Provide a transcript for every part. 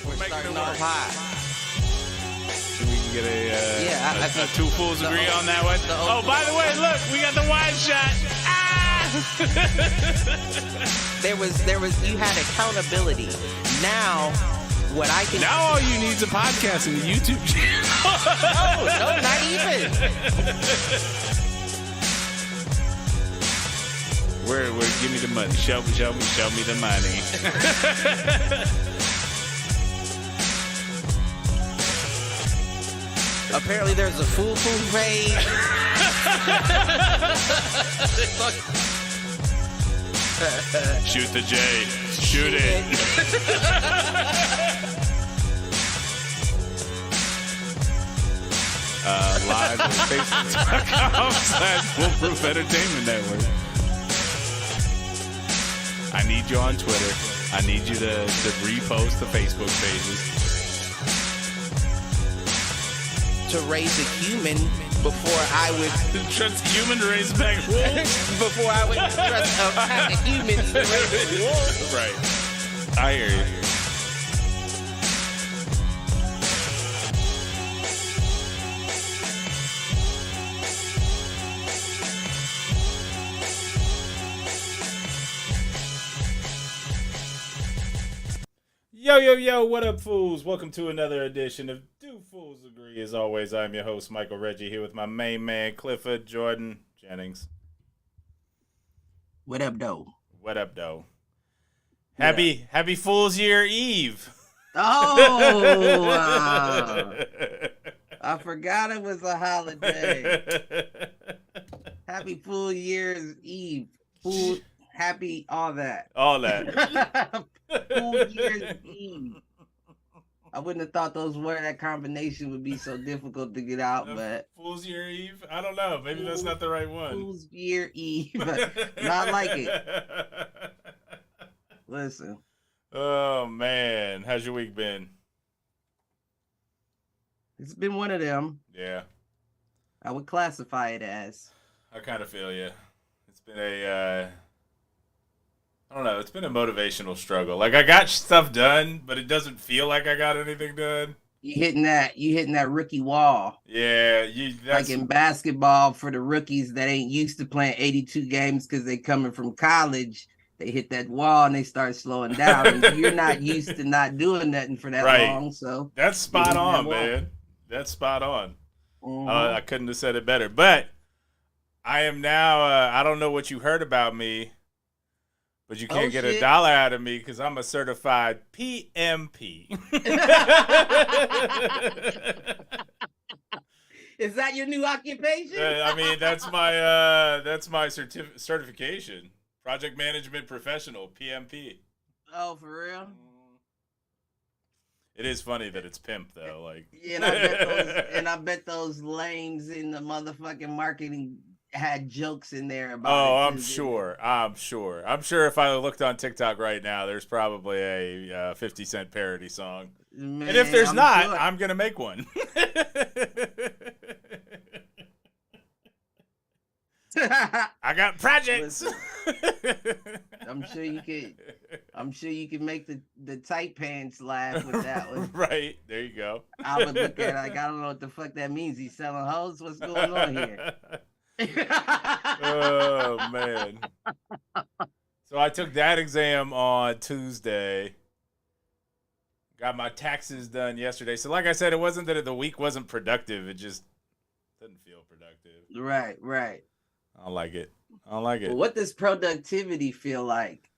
We're starting off high. We can get I a think two fools agree on that one. Oh, by the way, look, we got the wide shot. There was you had accountability. Now what I can Now all you need is a podcast and a YouTube channel. no, not even. Where give me the money. Show me the money. Apparently there's a Foolproof page. Shoot the J. Shoot it. Live on Facebook.com/Foolproof Entertainment Network. I need you on Twitter. I need you to repost the Facebook pages. To raise a human before I would Trust a human to raise back wolves. before I would trust a pack of humans to raise a wolf. Right. I hear you. Yo, what up, fools? Welcome to another edition of Do Fools Agree. As always, I'm your host, Michael Reggie, here with my main man, Clifford Jordan Jennings. What up, though? What up, though? Happy Fool's Year Eve. Oh, I forgot it was a holiday. Happy Full Year's Eve. Happy all that. All that. Full Year's Eve. I wouldn't have thought that combination would be so difficult to get out, but Fool's Year Eve? I don't know. Maybe that's not the right one. Fool's Year Eve. Not like it. Listen. Oh, man. How's your week been? It's been one of them. Yeah. I would classify it as. I kind of feel you. It's been I don't know. It's been a motivational struggle. Like, I got stuff done, but it doesn't feel like I got anything done. You hitting that rookie wall. Yeah, that's... Like in basketball, for the rookies that ain't used to playing 82 games because they coming from college, they hit that wall and they start slowing down. And you're not used to not doing nothing for that long, so that's spot on, man. That's spot on. Mm-hmm. I couldn't have said it better. But I am now. I don't know what you heard about me. But you can't get $1 out of me because I'm a certified PMP. Is that your new occupation? I mean, that's my certification. Project Management Professional, PMP. Oh, for real? It is funny that it's pimp though. Like, yeah, and I bet those lanes in the motherfucking marketing had jokes in there about it. Oh, I'm sure if I looked on TikTok right now, there's probably a 50 Cent parody song. Man, and if there's not, sure. I'm going to make one. I got projects. I'm sure you could make the tight pants laugh with that one. Right. There you go. I would look at it like, I don't know what the fuck that means. He's selling hoes? What's going on here? Oh, man. So I took that exam on Tuesday. Got my taxes done yesterday. So like I said, it wasn't that the week wasn't productive. It just didn't feel productive. Right. I don't like it. Well, what does productivity feel like?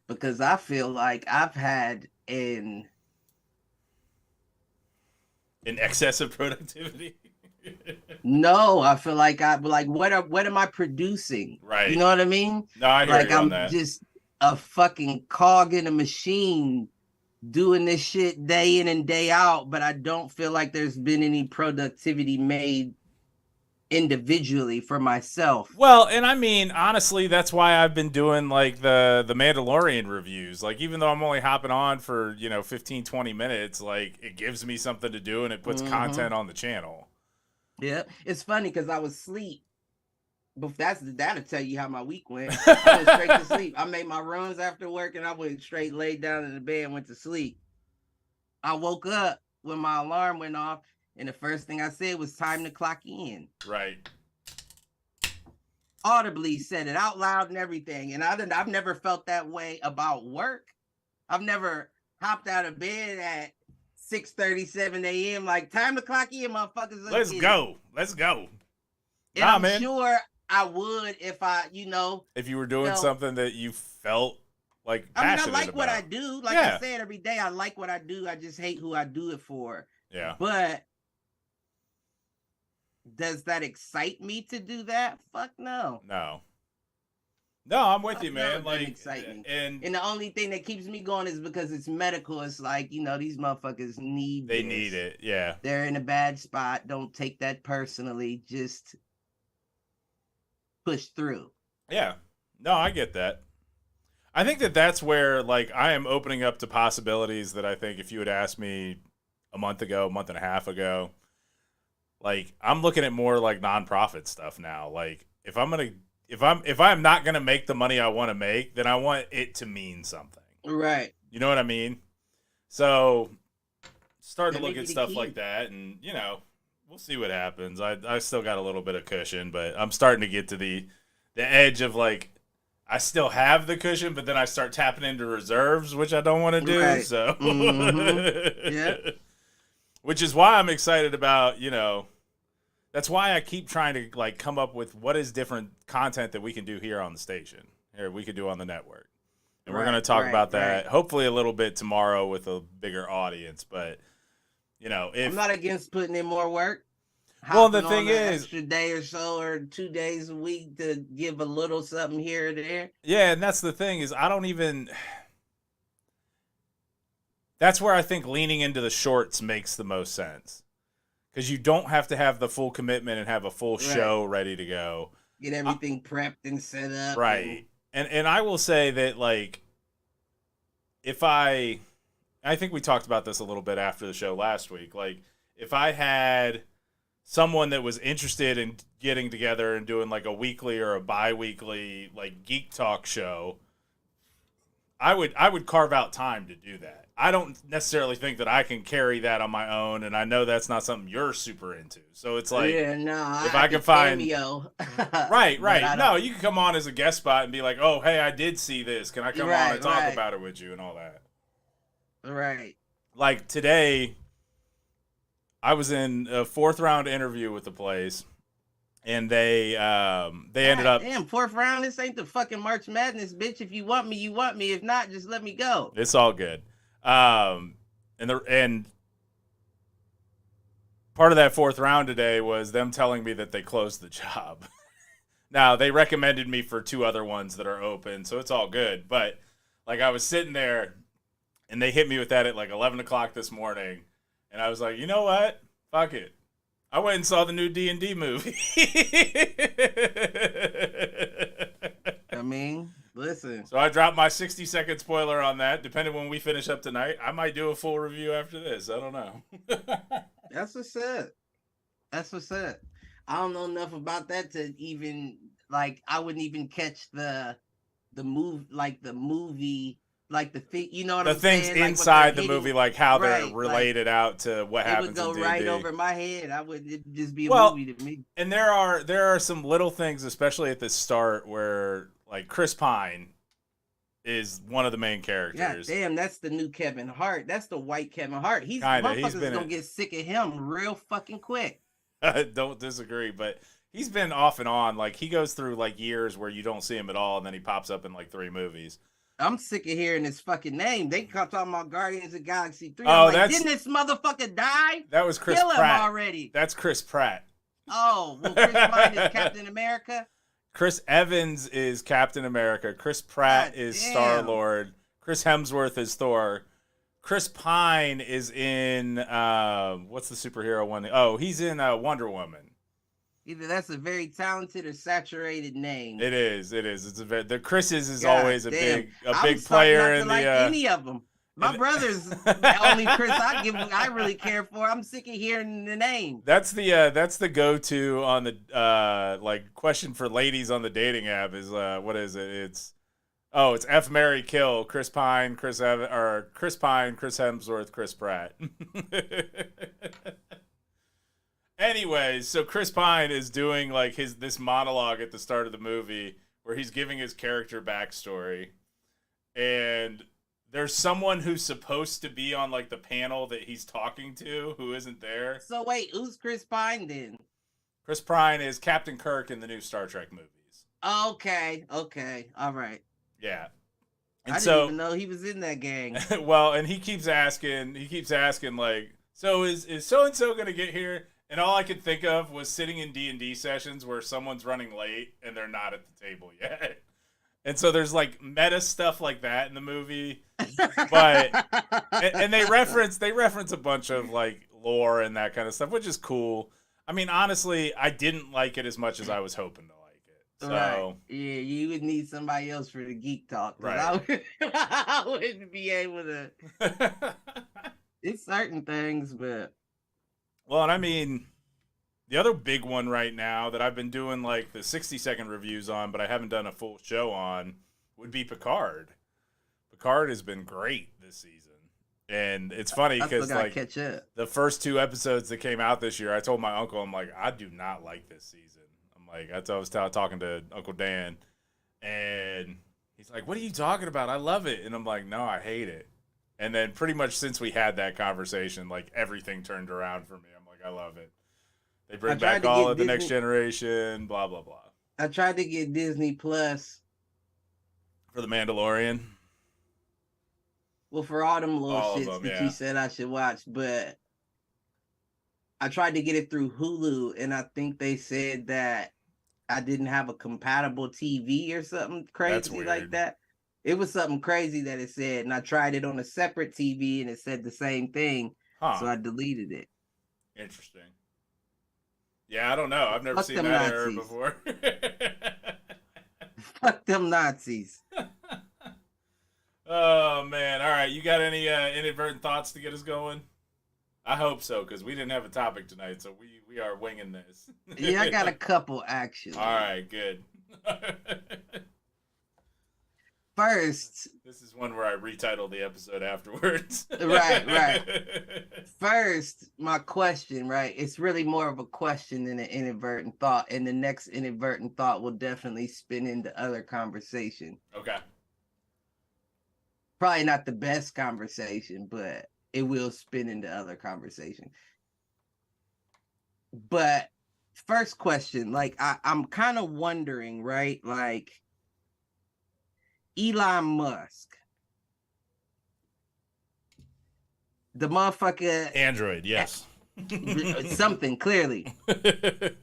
Because I feel like I've had in excess of productivity. No, I feel like what am I producing? Right. You know what I mean? No, I hear like you on I'm that. just a fucking cog in a machine doing this shit day in and day out, but I don't feel like there's been any productivity made individually for myself. Well, and I mean, honestly, that's why I've been doing like the Mandalorian reviews. Like, even though I'm only hopping on for, 15, 20 minutes, like it gives me something to do and it puts content on the channel. Yeah, it's funny because I was asleep. But that'll tell you how my week went. I went straight to sleep. I made my runs after work and I went straight, laid down in the bed and went to sleep. I woke up when my alarm went off, and the first thing I said was time to clock in. Right. Audibly said it out loud and everything. And I've never felt that way about work. I've never hopped out of bed at 6:37 a.m. like time to clock in, motherfuckers. Let's go. Let's go. And I'm sure I would if I, if you were doing something that you felt like passionate I like about. what I do. Like I said every day, I like what I do. I just hate who I do it for. Yeah. But does that excite me to do that? Fuck no. No, I'm with you, man. Like, excite me. And the only thing that keeps me going is because it's medical. It's like, these motherfuckers need it. Yeah. They're in a bad spot. Don't take that personally. Just push through. Yeah. No, I get that. I think that's where, like, I am opening up to possibilities that I think if you had asked me a month and a half ago, like, I'm looking at more like nonprofit stuff now. Like, if I'm not gonna make the money I want to make, then I want it to mean something. Right. You know what I mean? So, starting to look at stuff like that, and we'll see what happens. I still got a little bit of cushion, but I'm starting to get to the edge of, like, I still have the cushion, but then I start tapping into reserves, which I don't want to do. Right. So, yeah. Which is why I'm excited about, that's why I keep trying to, like, come up with what is different content that we can do here on the station, or we can do on the network. And we're going to talk about that hopefully a little bit tomorrow with a bigger audience. But, if I'm not against putting in more work. Well, the thing is, extra day or so, or 2 days a week to give a little something here or there. Yeah, and that's the thing is, that's where I think leaning into the shorts makes the most sense, because you don't have to have the full commitment and have a full show ready to go. Get everything prepped and set up. Right, and I will say that, like, if I think we talked about this a little bit after the show last week. Like, if I had someone that was interested in getting together and doing, like, a weekly or a bi-weekly, like, geek talk show, I would carve out time to do that. I don't necessarily think that I can carry that on my own, and I know that's not something you're super into. So it's like, if I can find right. No, you can come on as a guest spot and be like, oh, hey, I did see this. Can I come on and talk about it with you and all that? Right. Like today, I was in a 4th round interview with the place, and they ended up. Damn, 4th round. This ain't the fucking March Madness, bitch. If you want me, you want me. If not, just let me go. It's all good. And part of that 4th round today was them telling me that they closed the job. Now, they recommended me for 2 other ones that are open, so it's all good. But, like, I was sitting there, and they hit me with that at, like, 11 o'clock this morning. And I was like, you know what? Fuck it. I went and saw the new D&D movie. I mean, listen. So I dropped my 60-second spoiler on that. Depending when we finish up tonight, I might do a full review after this. I don't know. That's what's up. I don't know enough about that to even, like, I wouldn't even catch the movie. Like the thing, you know what I'm saying? The things inside the movie, like how they're related out to what happens in D&D. It would go right over my head. It'd just be a movie to me. And there are some little things, especially at the start, where, like, Chris Pine is one of the main characters. Yeah, damn, that's the new Kevin Hart. That's the white Kevin Hart. Motherfuckers gonna get sick of him real fucking quick. I don't disagree, but he's been off and on. Like, he goes through, like, years where you don't see him at all, and then he pops up in, like, 3 movies. I'm sick of hearing his fucking name. They come talking about Guardians of the Galaxy 3. Oh, didn't this motherfucker die? That was Chris Pratt. Kill him already. That's Chris Pratt. Oh, well, Chris Pine is Captain America? Chris Evans is Captain America. Chris Pratt is Star-Lord. Chris Hemsworth is Thor. Chris Pine is in, what's the superhero one? Oh, he's in Wonder Woman. Either that's a very talented or saturated name. It is. It's the Chris's is always a big player in the. Any of them. My brother's the only Chris I really care for. I'm sick of hearing the name. That's the go-to on the like question for ladies on the dating app is what is it? It's Oh, it's F, Mary, Kill, Chris Pine, Chris Pine, Chris Hemsworth, Chris Pratt. Anyways, so Chris Pine is doing like this monologue at the start of the movie where he's giving his character backstory, and there's someone who's supposed to be on like the panel that he's talking to who isn't there. So wait, who's Chris Pine then? Chris Pine is Captain Kirk in the new Star Trek movies. Okay, all right. Yeah. And I didn't even know he was in that gang. Well, and he keeps asking like, so is so and so gonna get here? And all I could think of was sitting in D&D sessions where someone's running late and they're not at the table yet. And so there's like meta stuff like that in the movie, but and they reference a bunch of like lore and that kind of stuff, which is cool. I mean, honestly, I didn't like it as much as I was hoping to like it. So right. Yeah, you would need somebody else for the geek talk. Right. I wouldn't be able to. It's certain things, but. Well, and I mean, the other big one right now that I've been doing like the 60-second reviews on, but I haven't done a full show on, would be Picard. Picard has been great this season. And it's funny because like the first 2 episodes that came out this year, I told my uncle, I'm like, I do not like this season. I'm like, I was talking to Uncle Dan, and he's like, what are you talking about? I love it. And I'm like, no, I hate it. And then pretty much since we had that conversation, like everything turned around for me. I'm like, I love it. They bring back all of the Next Generation, blah, blah, blah. I tried to get Disney Plus. For The Mandalorian? Well, for all them little shits that you said I should watch, but I tried to get it through Hulu, and I think they said that I didn't have a compatible TV or something crazy like that. It was something crazy that it said, and I tried it on a separate TV, and it said the same thing, so I deleted it. Interesting. Yeah, I don't know. I've never seen that error before. Fuck them Nazis. Oh, man. All right. You got any inadvertent thoughts to get us going? I hope so, because we didn't have a topic tonight, so we are winging this. Yeah, I got a couple, actually. All right, good. First, this is one where I retitle the episode afterwards. Right. First, my question, right? It's really more of a question than an inadvertent thought, and the next inadvertent thought will definitely spin into other conversation. Okay. Probably not the best conversation, but it will spin into other conversation. But first question, like I'm kind of wondering, right? Like Elon Musk, the motherfucker Android, yes. Something clearly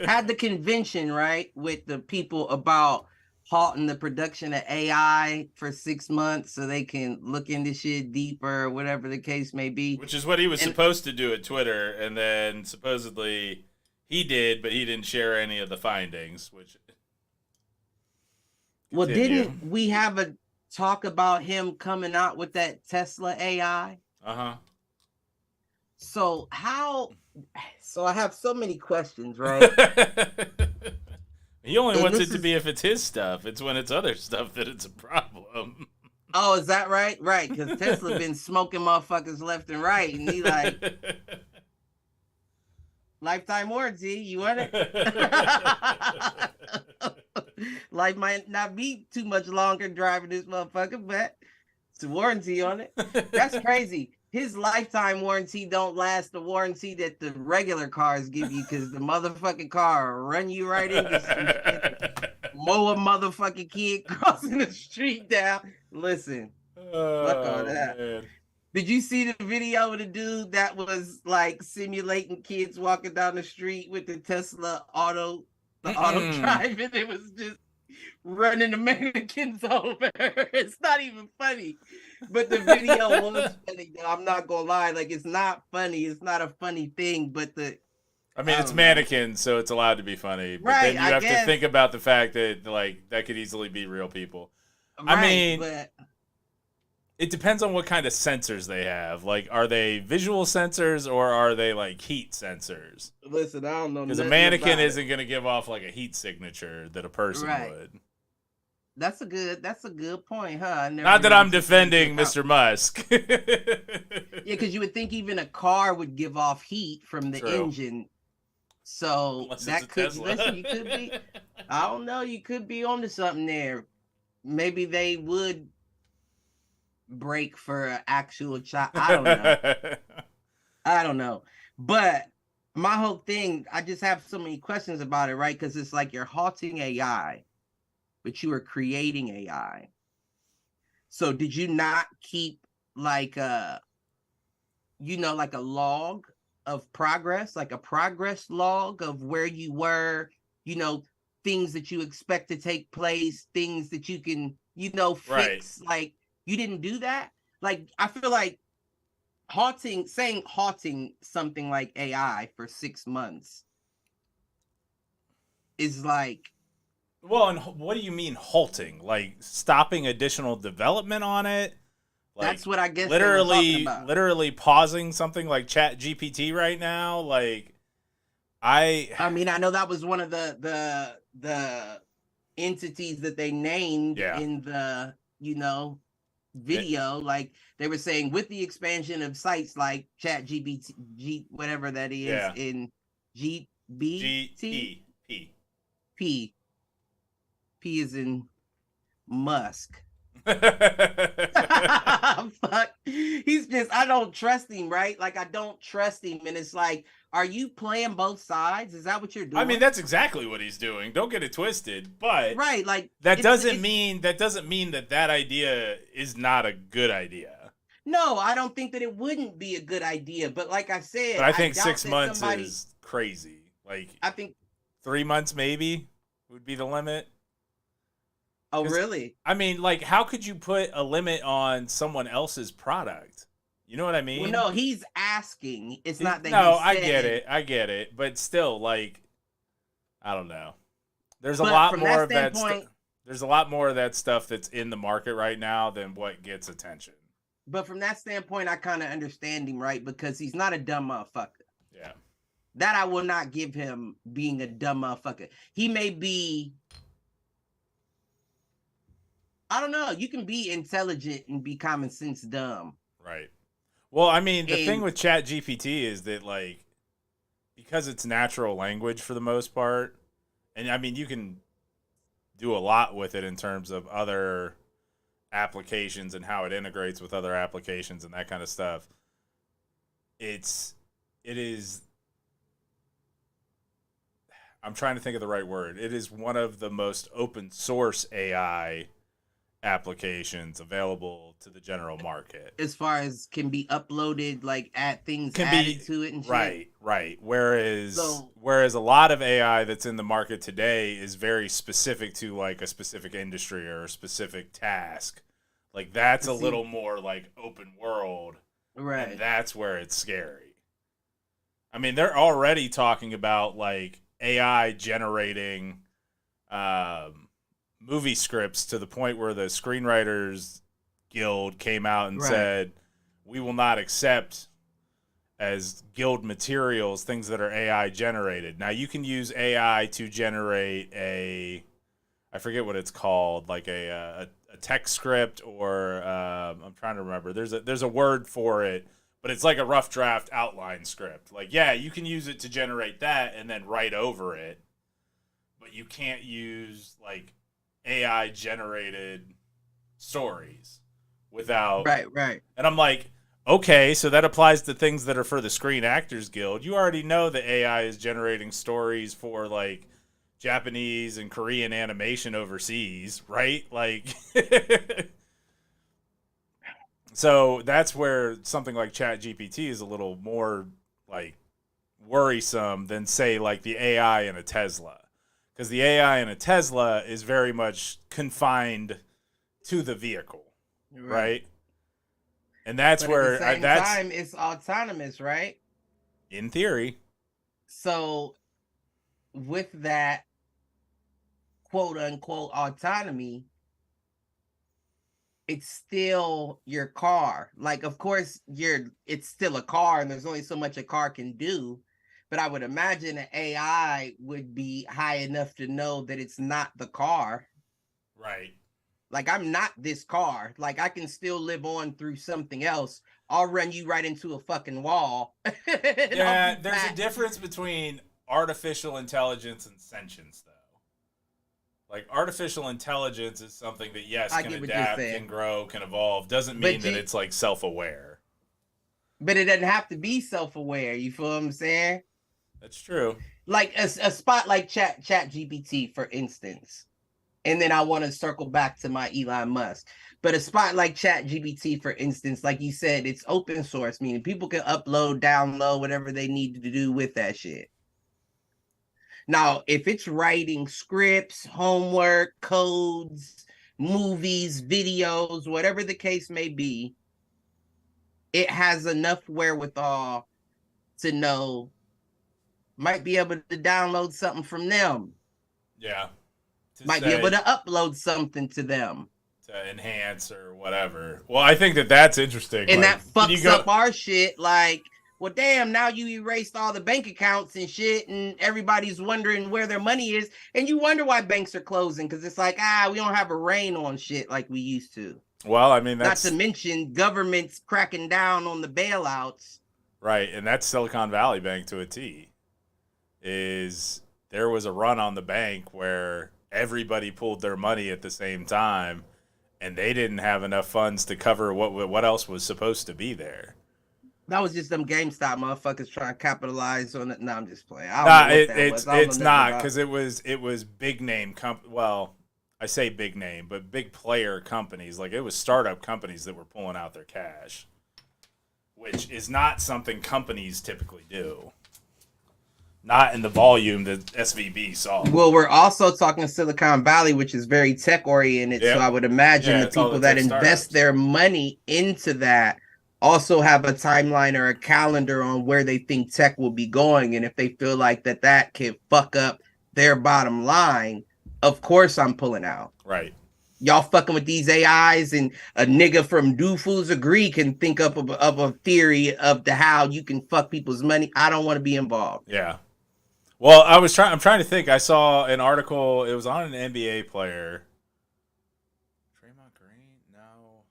had the convention, right, with the people about halting the production of AI for 6 months so they can look into shit deeper or whatever the case may be. Which is what he was supposed to do at Twitter, and then supposedly he did, but he didn't share any of the findings, which... Well, didn't we have a talk about him coming out with that Tesla AI? Uh-huh. So I have so mmany questions, right? He only wants it to be if it's his stuff. It's when it's other stuff that it's a problem. Oh, is that right? Right, because Tesla been smoking motherfuckers left and right, and he like, lifetime warranty, you want it? Life might not be too much longer driving this motherfucker, but it's a warranty on it. That's crazy. His lifetime warranty don't last the warranty that the regular cars give you, because the motherfucking car will run you right into some shit. Mow a motherfucking kid crossing the street down. Listen, fuck all that. Man. Did you see the video of the dude that was like simulating kids walking down the street with the Tesla auto driving? It was just running the mannequins over. It's not even funny, but the video was funny. I'm not gonna lie, like it's not funny. It's not a funny thing, but it's mannequins, so it's allowed to be funny. But right, then you have to think about the fact that like that could easily be real people. Right, I mean, but it depends on what kind of sensors they have. Like, are they visual sensors or are they like heat sensors? Listen, I don't know. Because a mannequin isn't going to give off like a heat signature that a person would. That's a good point, huh? I never Not that really I'm took that into defending account. Mr. Musk. Yeah, because you would think even a car would give off heat from the True. engine. So Unless it's a that could Tesla. listen, you could be, I don't know, you could be onto something there. Maybe they would break for an actual child. I don't know. I don't know. But my whole thing, I just have so many questions about it, right? Because it's like you're halting AI, but you are creating AI. So did you not keep like like a log of progress, like a progress log of where you were, you know, things that you expect to take place, things that you can, Right. fix. Like you didn't do that. Like I feel like halting something like AI for 6 months is like, Well, and what do you mean halting? Like stopping additional development on it? that's Like what I guess they were talking literally about. literally pausing something like Chat GPT right now? Like I I mean, I know that was one of the entities that they named yeah. in the, It, video. Like they were saying, with the expansion of sites like Chat GPT, whatever that is yeah. in G GBT, E P. P P is in Musk. Fuck. He's just, I don't trust him, right? Like I don't trust him. And it's like, are you playing both sides? Is that what you're I mean, doing? that's exactly what he's doing. Don't get it twisted, but Right. Like that it's doesn't it's mean that idea is not a good idea. no, I don't think that it wouldn't be a good idea. But like I But said, I I think doubt six that months somebody, is crazy. Like I think, 3 months maybe would be the limit. oh, Because really? I mean, like, how could you put a limit on someone else's product? You know what I Well, mean? no, he's asking. It's not that he No, said, I get it, but still, like, I don't know. There's a but lot from that more of that. standpoint, There's a lot more of that stuff that's in the market right now than what gets attention. I kind of understand him, right? Because he's not a dumb motherfucker. Yeah. That I will not give him being a dumb motherfucker. He may be, I don't know, you can be intelligent and be common sense dumb. Right. Well, I mean, the thing And with Chat GPT is that, like, because it's natural language for the most part, and I mean, you can do a lot with it in terms of other applications and how it integrates with other applications and that kind of stuff. It is I'm trying to think of the right word. It is one of the most open source AI applications available to the general market. as far as can be uploaded, like add things Can added be to it and shit. right. Whereas So a lot of AI that's in the market today is very specific to like a specific industry or a specific task. Like that's a see, little more like open world, and right, that's where it's scary. I mean, they're already talking about like AI generating movie scripts to the point where the Screenwriters Guild came out and right. said, we will not accept as guild materials things that are AI generated. Now, you can use AI to generate I forget what it's called, like a text script or I'm trying to remember. There's a word for it, but it's like a rough draft outline script. Like, yeah, you can use it to generate that and then write over it, but you can't use like AI generated stories without. Right. And I'm like, okay, so that applies to things that are for the Screen Actors Guild. You already know that AI is generating stories for like Japanese and Korean animation overseas, right? Like, so that's where something like Chat GPT is a little more like worrisome than say like the AI in a Tesla, because the AI in a Tesla is very much confined to the vehicle, Right. right? And that's But at the where same that's time, it's autonomous, right? in theory. So with that quote unquote autonomy, it's still your car. Like, of course, it's still a car, and there's only so much a car can do. But I would imagine an AI would be high enough to know that it's not the car. Right. Like, I'm not this car. Like, I can still live on through something else. I'll run you right into a fucking wall. Yeah, there's a difference between artificial intelligence and sentience, though. Like, artificial intelligence is something that, yes, can adapt, can grow, can evolve. Doesn't mean that it's, like, self-aware. But it doesn't have to be self-aware. You feel what I'm saying? That's true. Like, a spot like Chat GPT, for instance. And then I want to circle back to my Elon Musk. But a spot like Chat GPT, for instance, like you said, it's open source, meaning people can upload, download, whatever they need to do with that shit. Now, if it's writing scripts, homework, codes, movies, videos, whatever the case may be, it has enough wherewithal to know, might be able to download something from them. Yeah. Might be able to upload something to them. To enhance or whatever. Well, I think that that's interesting. And like, that fucks up our shit. Like, well, damn, now you erased all the bank accounts and shit, and everybody's wondering where their money is. And you wonder why banks are closing, because it's like, we don't have a rein on shit like we used to. Well, I mean, that's... Not to mention governments cracking down on the bailouts. Right, and that's Silicon Valley Bank to a T. There was a run on the bank where everybody pulled their money at the same time, and they didn't have enough funds to cover what else was supposed to be there. That was just them GameStop motherfuckers trying to capitalize on it. No, I'm just playing. It's not, because it was big name well, I say big name, but big player companies. Like, it was startup companies that were pulling out their cash, which is not something companies typically do. Not in the volume that SVB saw. Well, we're also talking Silicon Valley, which is very tech oriented. Yep. So I would imagine the people that invest their money into that also have a timeline or a calendar on where they think tech will be going. And if they feel like that can fuck up their bottom line, of course I'm pulling out. Right. Y'all fucking with these AIs, and a nigga from Do Fools Agree can think up of a theory of how you can fuck people's money. I don't want to be involved. Yeah. Well, I'm trying to think. I saw an article. It was on an NBA player. Draymond Green? No.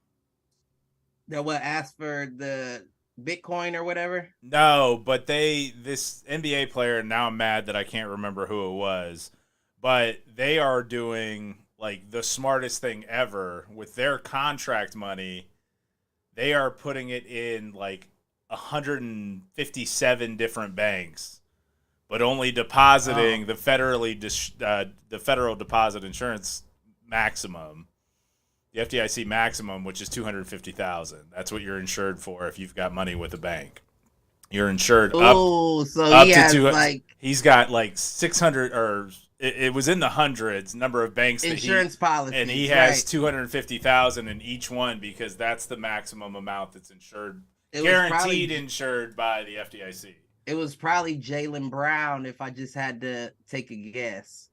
That what asked for the Bitcoin or whatever? No, but this NBA player, now I'm mad that I can't remember who it was, but they are doing like the smartest thing ever with their contract money. They are putting it in like 157 different banks, but only depositing the federal deposit insurance maximum, the FDIC maximum, which is $250,000. That's what you're insured for if you've got money with a bank. You're insured up to 200. He's got like 600, or it was in the hundreds number of banks insurance policies, and he has 250,000 in each one, because that's the maximum amount that's insured, guaranteed insured by the FDIC. It was probably Jaylen Brown, if I just had to take a guess.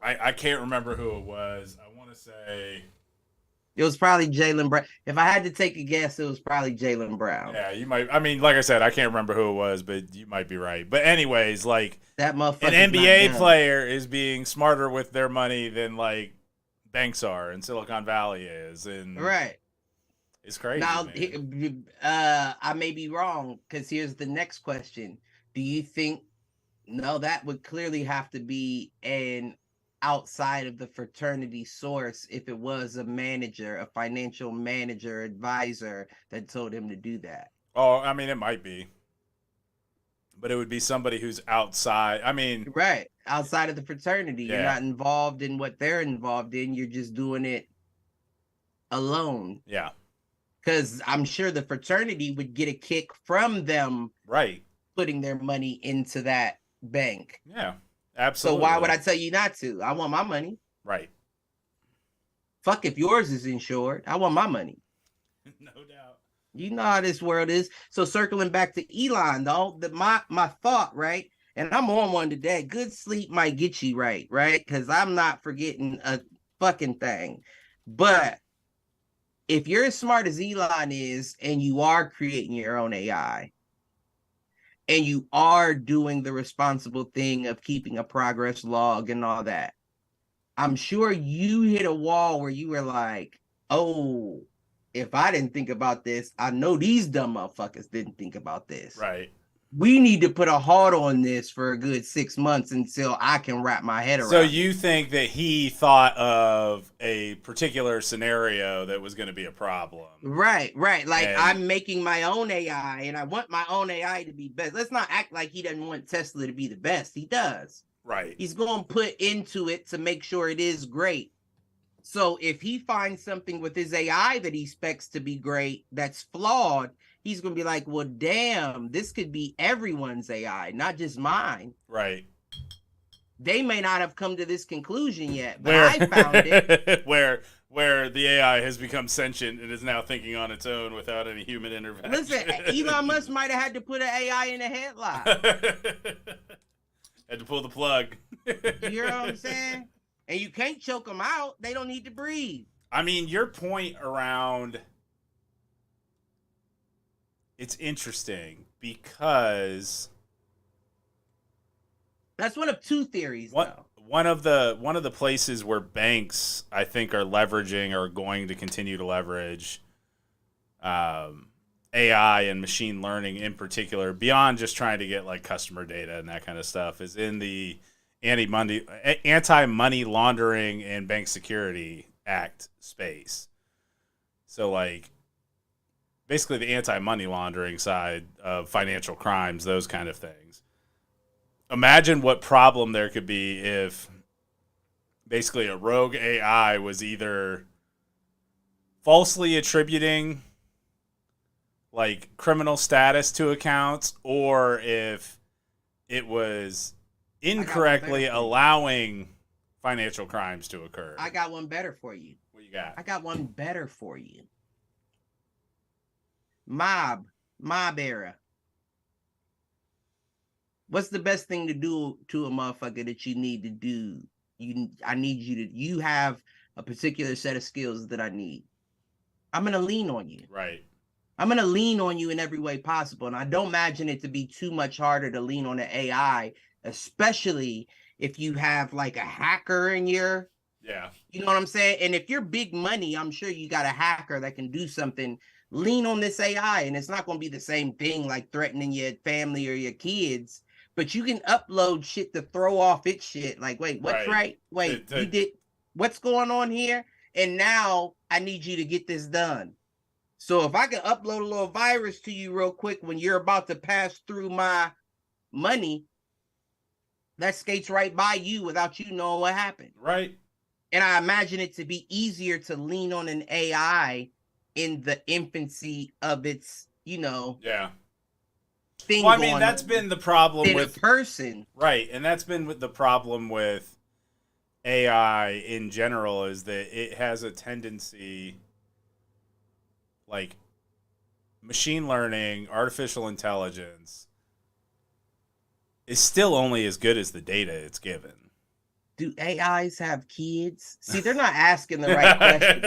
I can't remember who it was. I want to say it was probably Jaylen Brown. If I had to take a guess, it was probably Jaylen Brown. Yeah, you might. I mean, like I said, I can't remember who it was, but you might be right. But anyways, like, that motherfucker, an NBA player is being smarter with their money than like banks are and Silicon Valley is, and right. It's crazy. Now, I may be wrong, because here's the next question. Do you think, no, that would clearly have to be an outside of the fraternity source if it was a manager, a financial manager, advisor that told him to do that? Oh, I mean, it might be. But it would be somebody who's outside. I mean, right. Outside of the fraternity. Yeah. You're not involved in what they're involved in. You're just doing it alone. Yeah. Because I'm sure the fraternity would get a kick from them, right, putting their money into that bank. Yeah, absolutely. So why would I tell you not to? I want my money. Right. Fuck if yours is insured. I want my money. No doubt. You know how this world is. So circling back to Elon, though, my thought, right? And I'm on one today. Good sleep might get you right? Because I'm not forgetting a fucking thing. But if you're as smart as Elon is, and you are creating your own AI, and you are doing the responsible thing of keeping a progress log and all that, I'm sure you hit a wall where you were like, oh, if I didn't think about this, I know these dumb motherfuckers didn't think about this. Right. We need to put a halt on this for a good 6 months until I can wrap my head So around you it. think that he thought of a particular scenario that was going to be a problem? Right. Like And I'm making my own AI and I want my own AI to be best. Let's not act like he doesn't want Tesla to be the best. He does. right. He's going to put into it to make sure it is great. So if he finds something with his AI that he expects to be great that's flawed, he's going to be like, well, damn, this could be everyone's AI, not just mine. Right. They may not have come to this conclusion yet, but Where I found it. where the AI has become sentient and is now thinking on its own without any human intervention. Listen, Elon Musk might have had to put an AI in a headlock. Had to pull the plug. You hear what I'm saying? And you can't choke them out. They don't need to breathe. I mean, your point around it's interesting because that's one of two theories. One of the places where banks I think are leveraging or going to continue to leverage AI and machine learning in particular, beyond just trying to get like customer data and that kind of stuff, is in the anti-money laundering and bank security act space. So like basically the anti-money laundering side of financial crimes, those kind of things. Imagine what problem there could be if basically a rogue AI was either falsely attributing like criminal status to accounts, or if it was incorrectly allowing financial crimes to occur. I got one better for you. What you got? I got one better for you. Mob era. What's the best thing to do to a motherfucker that you need to do? You have a particular set of skills that I need. I'm going to lean on you. Right. I'm going to lean on you in every way possible. And I don't imagine it to be too much harder to lean on the AI, especially if you have like a hacker in your, you know what I'm saying? And if you're big money, I'm sure you got a hacker that can do something. Lean on this AI, and it's not going to be the same thing like threatening your family or your kids, but you can upload shit to throw off its shit. Like, wait, what's right? Wait, you did, what's going on here? And now I need you to get this done. So if I can upload a little virus to you real quick when you're about to pass through my money, that skates right by you without you knowing what happened. Right. And I imagine it to be easier to lean on an AI in the infancy of its, thing. Well, I mean, that's been the problem with a person. Right. And that's been the problem with AI in general, is that it has a tendency, like machine learning, artificial intelligence is still only as good as the data it's given. Do AIs have kids? See, they're not asking the right question.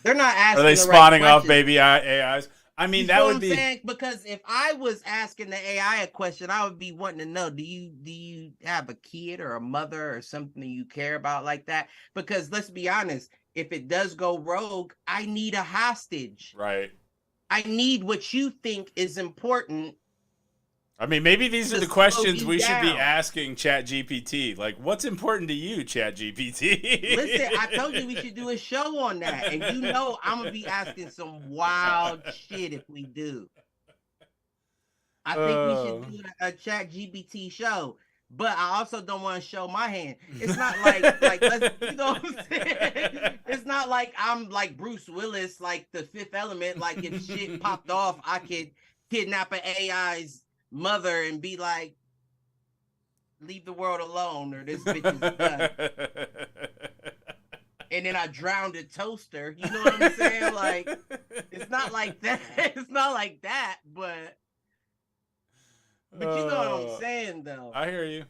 They're not asking. Are they spawning off baby AIs? I mean, that would be saying? Because if I was asking the AI a question, I would be wanting to know: do you have a kid or a mother or something you care about like that? Because let's be honest, if it does go rogue, I need a hostage. Right. I need what you think is important. I mean, maybe these are the questions we should be asking ChatGPT. Like, what's important to you, ChatGPT? Listen, I told you we should do a show on that. And I'm going to be asking some wild shit if we do. I think we should do a ChatGPT show. But I also don't want to show my hand. It's not like you know what I'm saying? It's not like I'm like Bruce Willis, like the Fifth Element. Like if shit popped off, I could kidnap an AI's mother and be like, leave the world alone, or this bitch is done. And then I drowned a toaster. You know what I'm saying? Like, it's not like that. It's not like that, but you know what I'm saying, though. I hear you.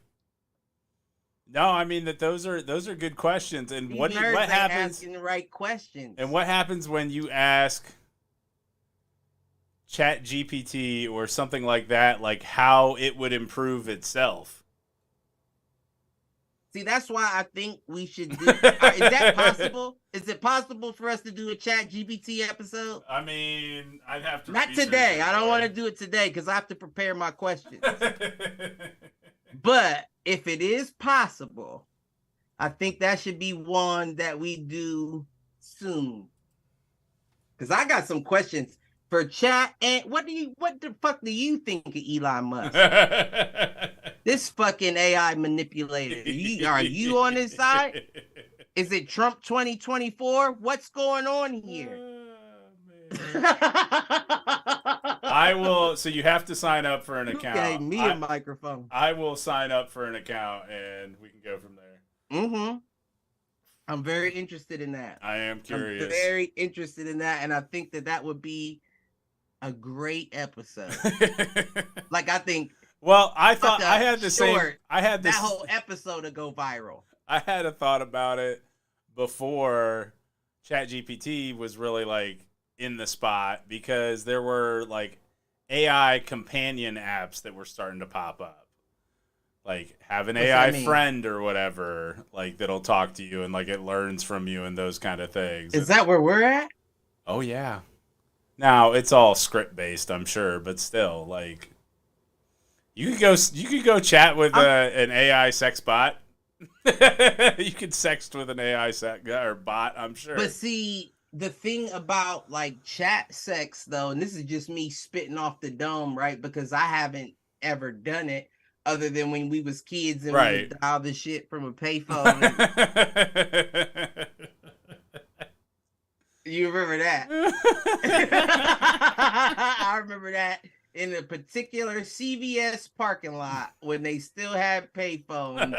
No, I mean that those are good questions. And what happens? Asking the right questions. And what happens when you ask ChatGPT or something like that, like how it would improve itself? See, that's why I think we should do. Is that possible? Is it possible for us to do a Chat GPT episode? I mean, I'd have to. Not today. I don't want to do it today because I have to prepare my questions. But if it is possible, I think that should be one that we do soon. Because I got some questions for chat. And what the fuck do you think of Elon Musk? This fucking AI manipulator. Are you on his side? Is it Trump 2024? What's going on here? I will. So you have to sign up for an account. Okay, me a microphone. I will sign up for an account and we can go from there. Mm-hmm. I'm very interested in that. I am curious. I'm very interested in that, and I think that would be a great episode. Like, I think. Well, I thought I had the same. I had this that whole episode to go viral. I had a thought about it before ChatGPT was really like in the spot because there were like AI companion apps that were starting to pop up. Like have an AI friend or whatever, like that'll talk to you and like it learns from you and those kind of things. Is that where we're at? Oh yeah. Now it's all script based, I'm sure, but still, like you could go chat with an AI sex bot. You could sext with an AI or bot, I'm sure. But see, the thing about like chat sex though, and this is just me spitting off the dome, right? Because I haven't ever done it. Other than when we was kids and we would dial the shit from a payphone. You remember that? I remember that in a particular CVS parking lot when they still had payphones.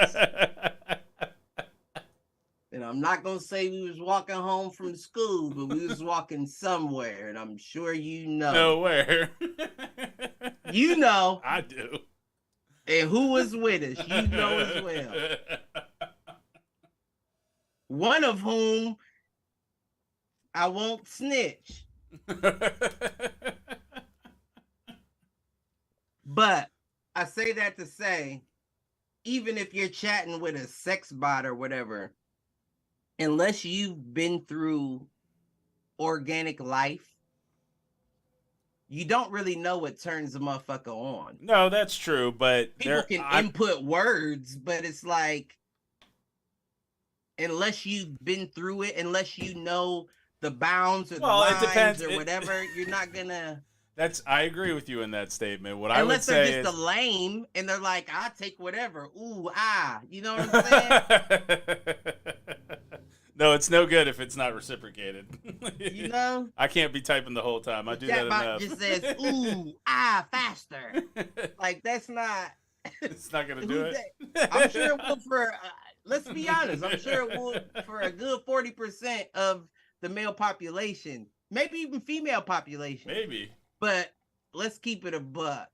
And I'm not going to say we was walking home from school, but we was walking somewhere, and I'm sure you know. Nowhere. You know. I do. And who was with us, you know as well. One of whom I won't snitch. But I say that to say, even if you're chatting with a sex bot or whatever, unless you've been through organic life, you don't really know what turns a motherfucker on. No, that's true, but people can input words, but it's like, unless you've been through it, unless you know the bounds or the lines or whatever, you're not gonna. I agree with you in that statement. Unless they're just a lame and they're like, I'll take whatever. Ooh, you know what I'm saying? No, it's no good if it's not reciprocated. You know? I can't be typing the whole time. I do that enough. Just says, ooh, faster. Like, that's not... It's not going to do it? I'm sure it will for... let's be honest. I'm sure it will for a good 40% of the male population. Maybe even female population. Maybe. But let's keep it a buck.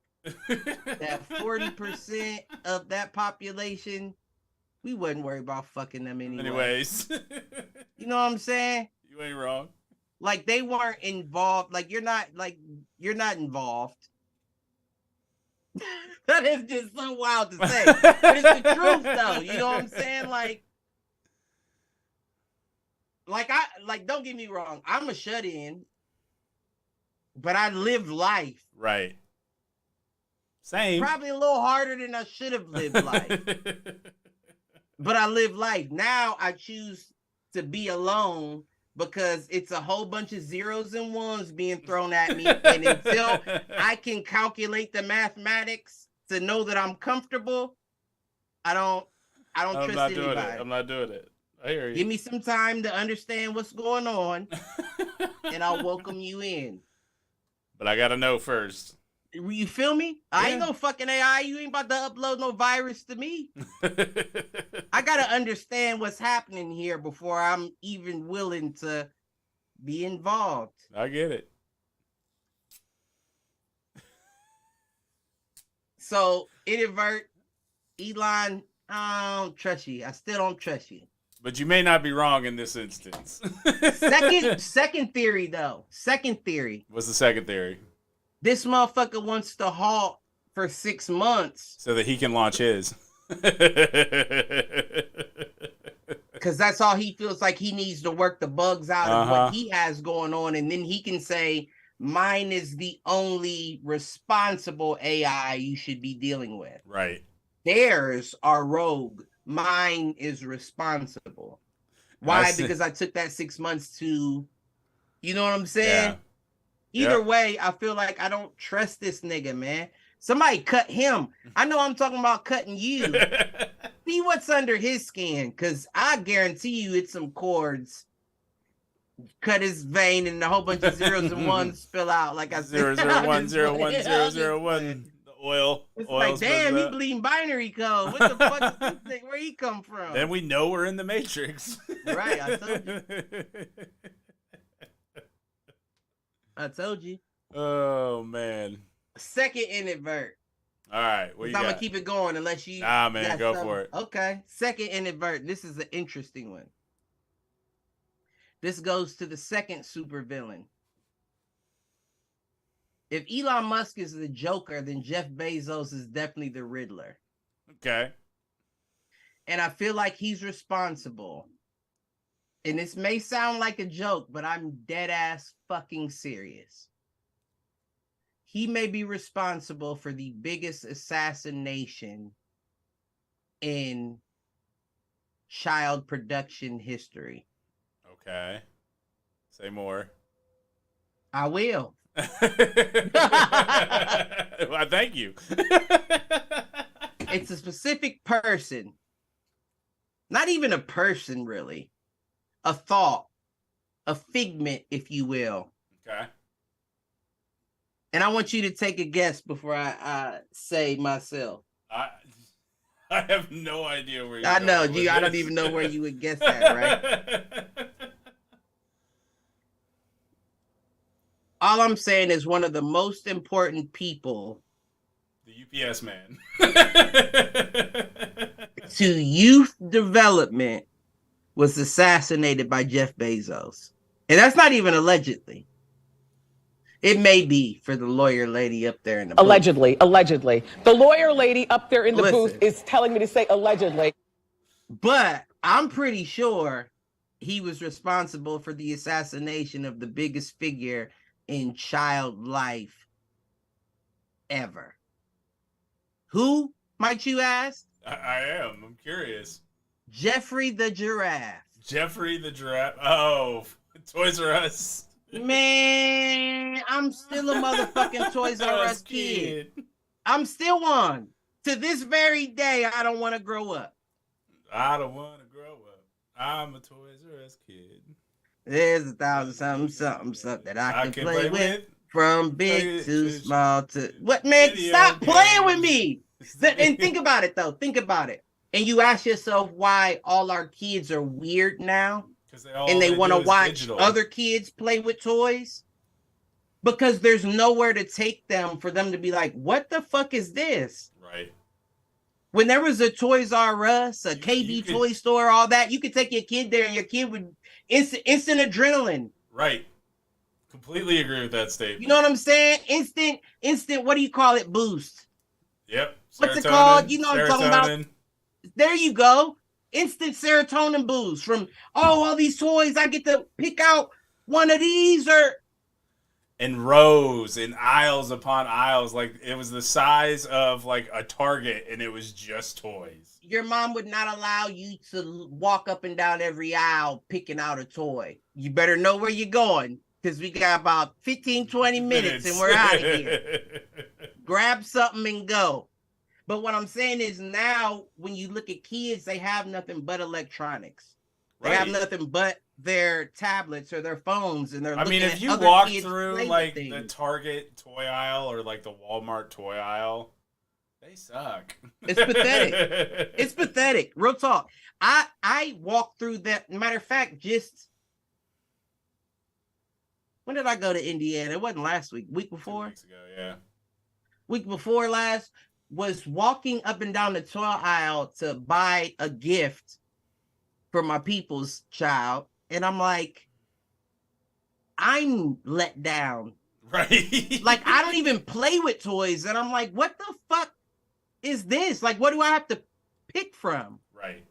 That 40% of that population... We wouldn't worry about fucking them anyways. You know what I'm saying? You ain't wrong. Like they weren't involved. Like you're not involved. That is just so wild to say. But it's the truth though. You know what I'm saying? Like don't get me wrong. I'm a shut-in. But I live life. Right. Same. Probably a little harder than I should have lived life. But I live life. Now I choose to be alone because it's a whole bunch of zeros and ones being thrown at me. And until I can calculate the mathematics to know that I'm comfortable, I don't trust anybody. I'm not doing it. I hear you. Give me some time to understand what's going on and I'll welcome you in. But I gotta know first. You feel me? Yeah. I ain't no fucking AI. You ain't about to upload no virus to me. I gotta understand what's happening here before I'm even willing to be involved. I get it. So, Elon, I don't trust you. I still don't trust you. But you may not be wrong in this instance. Second theory, though. Second theory. What's the second theory? This motherfucker wants to halt for 6 months. So that he can launch his. Because that's all he feels like he needs to work the bugs out of what he has going on. And then he can say, mine is the only responsible AI you should be dealing with. Right. Theirs are rogue. Mine is responsible. Why? Because I took that 6 months to, you know what I'm saying? Yeah. Either way, I feel like I don't trust this nigga, man. Somebody cut him. I know I'm talking about cutting you. See what's under his skin, because I guarantee you it's some cords. Cut his vein and a whole bunch of zeros and ones spill out. Like I said, 0010101. The oil. It's like, damn, he bleeding binary code. What the fuck is this thing? Where he come from? Then we know we're in the Matrix. Right, I told you. I told you. Oh man. Second inadvert. All right, what you got? I'm gonna keep it going unless you. Nah, man, go for it. Okay, second inadvert. This is an interesting one. This goes to the second supervillain. If Elon Musk is the Joker, then Jeff Bezos is definitely the Riddler. Okay. And I feel like he's responsible. And this may sound like a joke, but I'm dead ass fucking serious. He may be responsible for the biggest assassination in child production history. Okay. Say more. I will. Well, thank you. It's a specific person. Not even a person, really. A thought. A figment, if you will. Okay. And I want you to take a guess before I say myself. I have no idea where you're I know, going with I don't this. even know where you would guess that, right? All I'm saying is one of the most important people. The UPS man. To youth development was assassinated by Jeff Bezos. And that's not even allegedly. It may be for the lawyer lady up there in the booth. Allegedly. The lawyer lady up there in the booth is telling me to say allegedly. But I'm pretty sure he was responsible for the assassination of the biggest figure in child life ever. Who, might you ask? I am. I'm curious. Jeffrey the Giraffe. Jeffrey the Giraffe. Oh, Toys R Us. Man, I'm still a motherfucking Toys R Us kid. I'm still one. To this very day, I don't want to grow up. I don't want to grow up. I'm a Toys R Us kid. There's 1,000 something that I can play with. From big to small to... What, man? Stop playing with me! And think about it, though. Think about it. And you ask yourself why all our kids are weird now? And they want to watch other kids play with toys? Because there's nowhere to take them for them to be like, what the fuck is this? Right. When there was a Toys R Us, a KB toy store, all that, you could take your kid there and your kid would instant adrenaline. Right. Completely agree with that statement. You know what I'm saying? Instant, what do you call it? Boost. Yep. What's it called? You know what I'm talking about? There you go. Instant serotonin boost from, all these toys. I get to pick out one of these and rows and aisles upon aisles. Like it was the size of like a Target and it was just toys. Your mom would not allow you to walk up and down every aisle picking out a toy. You better know where you're going because we got about 15, 20 minutes and we're out of here. Grab something and go. But what I'm saying is now when you look at kids, they have nothing but electronics. They have nothing but their tablets or their phones, and they're. I mean, if you walk through like the Target toy aisle or like the Walmart toy aisle, they suck. It's pathetic. It's pathetic. Real talk. I walked through that. Matter of fact, just when did I go to Indiana? It wasn't last week. Week before. 2 weeks ago, yeah. Week before last. Was walking up and down the toy aisle to buy a gift for my people's child. And I'm like, I'm let down. Right. Like, I don't even play with toys. And I'm like, what the fuck is this? Like, what do I have to pick from. Right.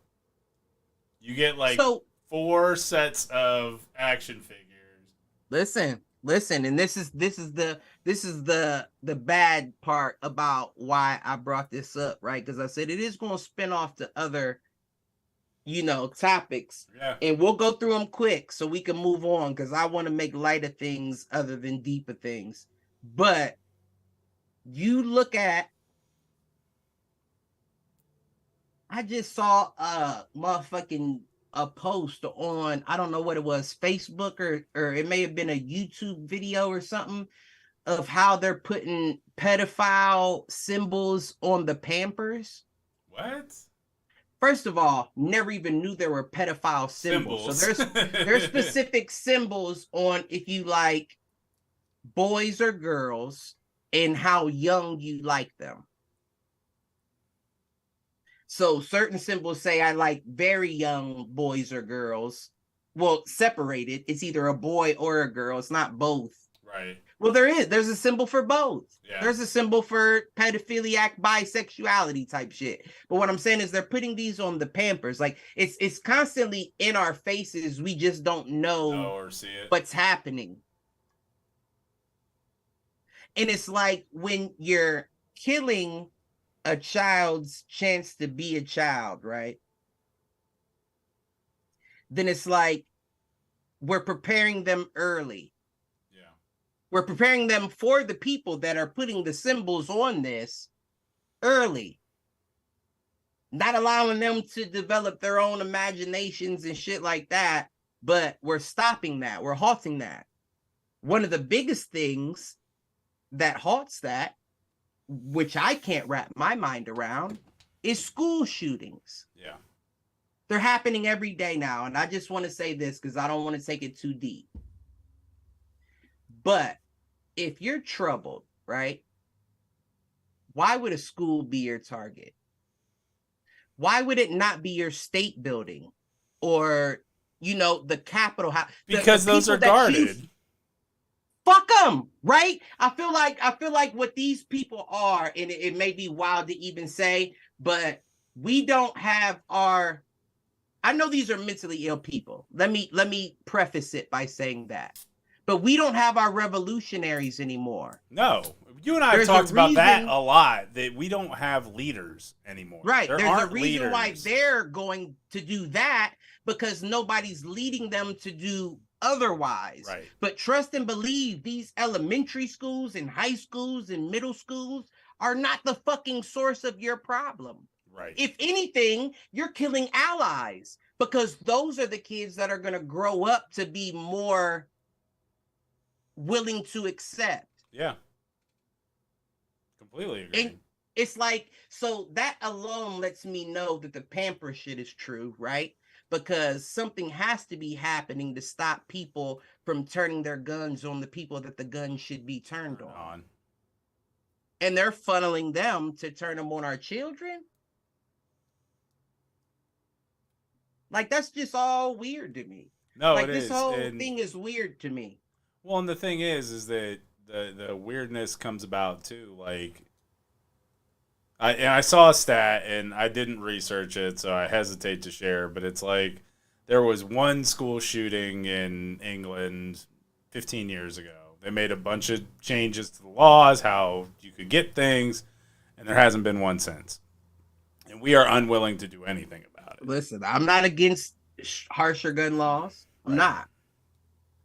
You get like So 4 sets of action figures. Listen, and this is the bad part about why I brought this up, right? Because I said it is going to spin off to other, topics. Yeah. And we'll go through them quick so we can move on, because I want to make light of things other than deeper things. But you look at, I just saw a post on, I don't know what it was, Facebook or it may have been a YouTube video or something, of how they're putting pedophile symbols on the Pampers. What? First of all, never even knew there were pedophile symbols. So there's specific symbols on if you like boys or girls and how young you like them. So certain symbols say I like very young boys or girls. Well, separated. It's either a boy or a girl. It's not both. Right. Well, there's a symbol for both. Yeah. There's a symbol for pedophiliac, bisexuality type shit. But what I'm saying is they're putting these on the Pampers. Like it's constantly in our faces. We just don't know or see it. What's happening. And it's like when you're killing a child's chance to be a child, right? Then it's like we're preparing them early. Yeah. We're preparing them for the people that are putting the symbols on this early. Not allowing them to develop their own imaginations and shit like that, but we're stopping that. We're halting that. One of the biggest things that halts that, which I can't wrap my mind around, is school shootings. Yeah. They're happening every day now. And I just want to say this because I don't want to take it too deep. But if you're troubled, right? Why would a school be your target? Why would it not be your state building or, the Capitol House? Because those are guarded. Fuck them, right? I feel like what these people are, and it may be wild to even say, but we don't have I know these are mentally ill people. Let me preface it by saying that. But we don't have our revolutionaries anymore. No. You and I have talked about that a lot, that we don't have leaders anymore. Right. There's a reason leaders. why they're going to do that, because nobody's leading them to do otherwise. Right. But trust and believe these elementary schools and high schools and middle schools are not the fucking source of your problem. Right. If anything, you're killing allies, because those are the kids that are going to grow up to be more willing to accept. Yeah. Completely agree. And it's like, so that alone lets me know that the pamper shit is true, right? Because something has to be happening to stop people from turning their guns on the people that the gun should be turned on. And they're funneling them to turn them on our children. Like, that's just all weird to me. No, like, it this is. whole thing is weird to me. Well, and the thing is that the weirdness comes about too. Like, I saw a stat, and I didn't research it, so I hesitate to share, but it's like there was one school shooting in England 15 years ago. They made a bunch of changes to the laws, how you could get things, and there hasn't been one since. And we are unwilling to do anything about it. Listen, I'm not against harsher gun laws. I'm not.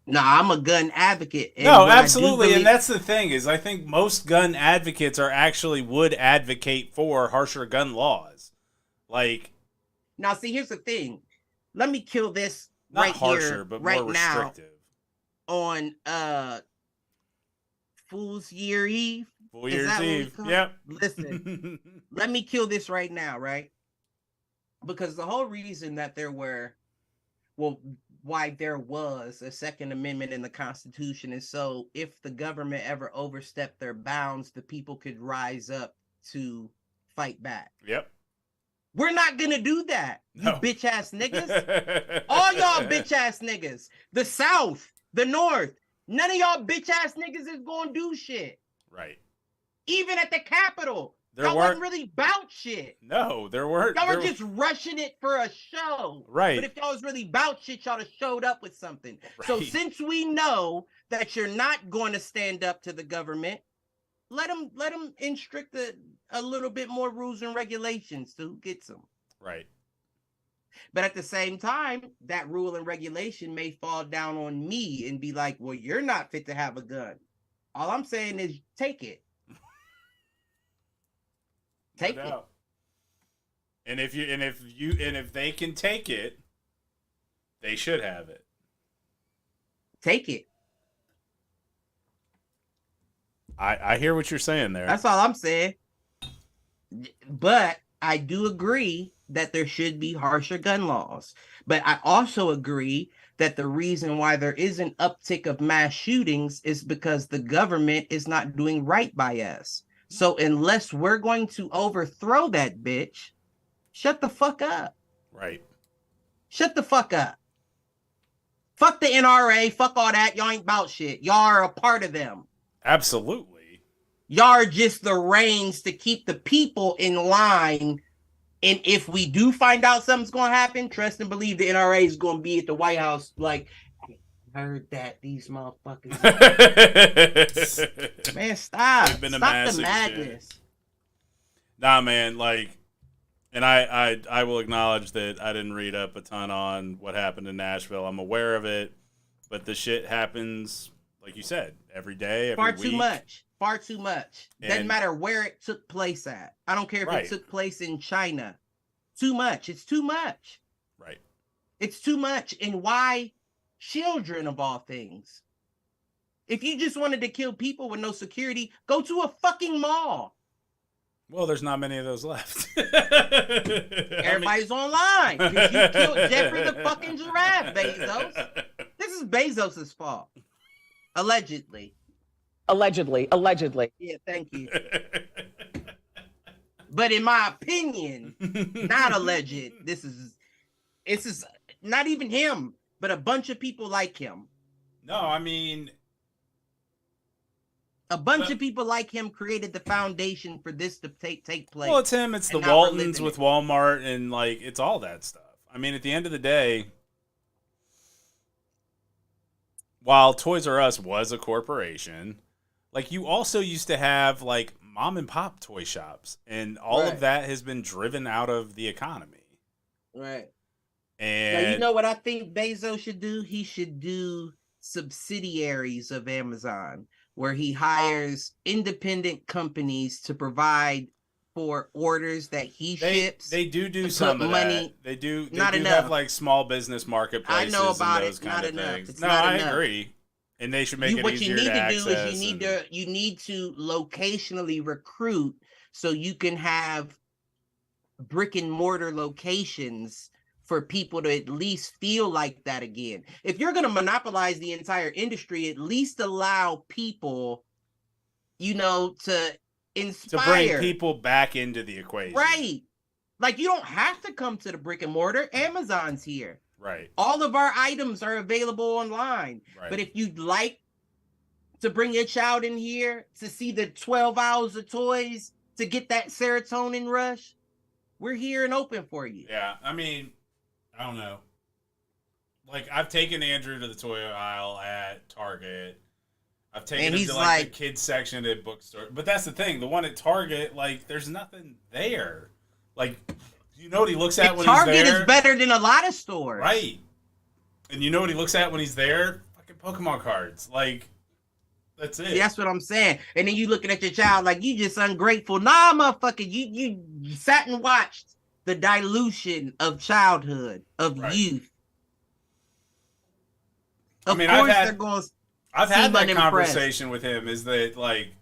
No, I'm a gun advocate. No, absolutely. And that's the thing, is I think most gun advocates would advocate for harsher gun laws. Like, now, see, here's the thing. Let me kill this not right harsher, here, but right more now, restrictive. On Fool's Year Eve. Fool Year's Eve. Yep. Listen, let me kill this right now, right? Because the whole reason that why there was a Second Amendment in the Constitution is so if the government ever overstepped their bounds, the people could rise up to fight back. Yep. We're not going to do that, no. You bitch ass niggas. All y'all bitch ass niggas. The South, the North, none of y'all bitch ass niggas is going to do shit. Right. Even at the Capitol, Y'all wasn't really about shit. No, there weren't. Y'all were just rushing it for a show. Right. But if y'all was really about shit, y'all have showed up with something. Right. So since we know that you're not going to stand up to the government, let them instruct a little bit more rules and regulations to who gets them. Right. But at the same time, that rule and regulation may fall down on me and be like, well, you're not fit to have a gun. All I'm saying is take it. Take it. And if they can take it, they should have it. Take it. I hear what you're saying there. That's all I'm saying. But I do agree that there should be harsher gun laws. But I also agree that the reason why there is an uptick of mass shootings is because the government is not doing right by us. So unless we're going to overthrow that bitch, shut the fuck up. Right. Shut the fuck up. Fuck the NRA. Fuck all that. Y'all ain't about shit. Y'all are a part of them. Absolutely. Y'all are just the reins to keep the people in line. And if we do find out something's going to happen, trust and believe the NRA is going to be at the White House like, I heard that these motherfuckers. Man, stop. Stop the madness. Shit. Nah, man, like, and I will acknowledge that I didn't read up a ton on what happened in Nashville. I'm aware of it, but the shit happens, like you said, every day, every week. Far too much. Doesn't matter where it took place at. I don't care if it took place in China. Too much. It's too much. Right. It's too much. And why children of all things? If you just wanted to kill people with no security, go to a fucking mall. Well, there's not many of those left. Everybody's online. Because you killed Jeffrey the fucking giraffe, Bezos. This is Bezos' fault. Allegedly. Allegedly. Yeah, thank you. But in my opinion, not alleged. This is not even him, but a bunch of people like him. No, I mean, a bunch of people like him created the foundation for this to take place. Well, it's him. It's the Waltons with Walmart, and like it's all that stuff. I mean, at the end of the day, while Toys R Us was a corporation, like you also used to have like mom and pop toy shops, and all of that has been driven out of the economy. Right. And now, you know what I think Bezos should do? He should do subsidiaries of Amazon, where he hires independent companies to provide for orders that he ships. They do some of that. They do have like small business marketplaces. I know about and those it. Kind not of enough. things. It's no, not I enough. agree. And they should make it easier to access. What you need to do is you need to locationally recruit so you can have brick and mortar locations for people to at least feel like that again. If you're going to monopolize the entire industry, at least allow people, to inspire. To bring people back into the equation. Right. Like, you don't have to come to the brick and mortar. Amazon's here. Right. All of our items are available online. Right. But if you'd like to bring your child in here to see the 12 hours of toys to get that serotonin rush, we're here and open for you. Yeah, I mean, I don't know. Like, I've taken Andrew to the toy aisle at Target. I've taken him to the kids section at bookstore. But that's the thing. The one at Target, like, there's nothing there. Like, you know what he looks at when Target he's there? Target is better than a lot of stores. Right. And you know what he looks at when he's there? Fucking Pokemon cards. Like, that's it. See, that's what I'm saying. And then you looking at your child like, you just ungrateful. Nah, motherfucker, you sat and watched the dilution of childhood, of youth. Of course they're going to I've had that conversation with him, is that, like,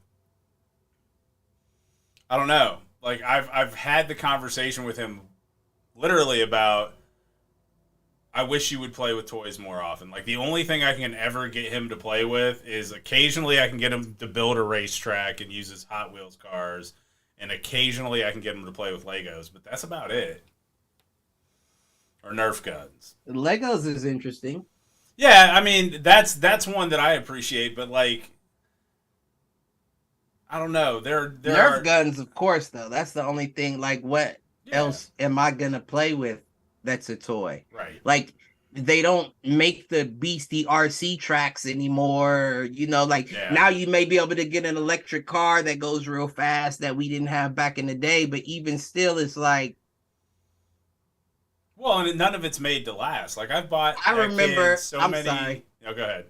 I don't know. Like, I've had the conversation with him literally about, I wish you would play with toys more often. Like, the only thing I can ever get him to play with is occasionally I can get him to build a racetrack and use his Hot Wheels cars, and occasionally I can get him to play with Legos, but that's about it. Or Nerf guns. Legos is interesting. Yeah, I mean, that's one that I appreciate, but, like, I don't know. There Nerf are guns, of course, though. That's the only thing. Like, what else am I gonna play with? That's a toy, right? Like, they don't make the beastie RC tracks anymore. You know, like now you may be able to get an electric car that goes real fast that we didn't have back in the day. But even still, it's like, well, and none of it's made to last. Like I've bought. I remember. I'm sorry. Oh, go ahead.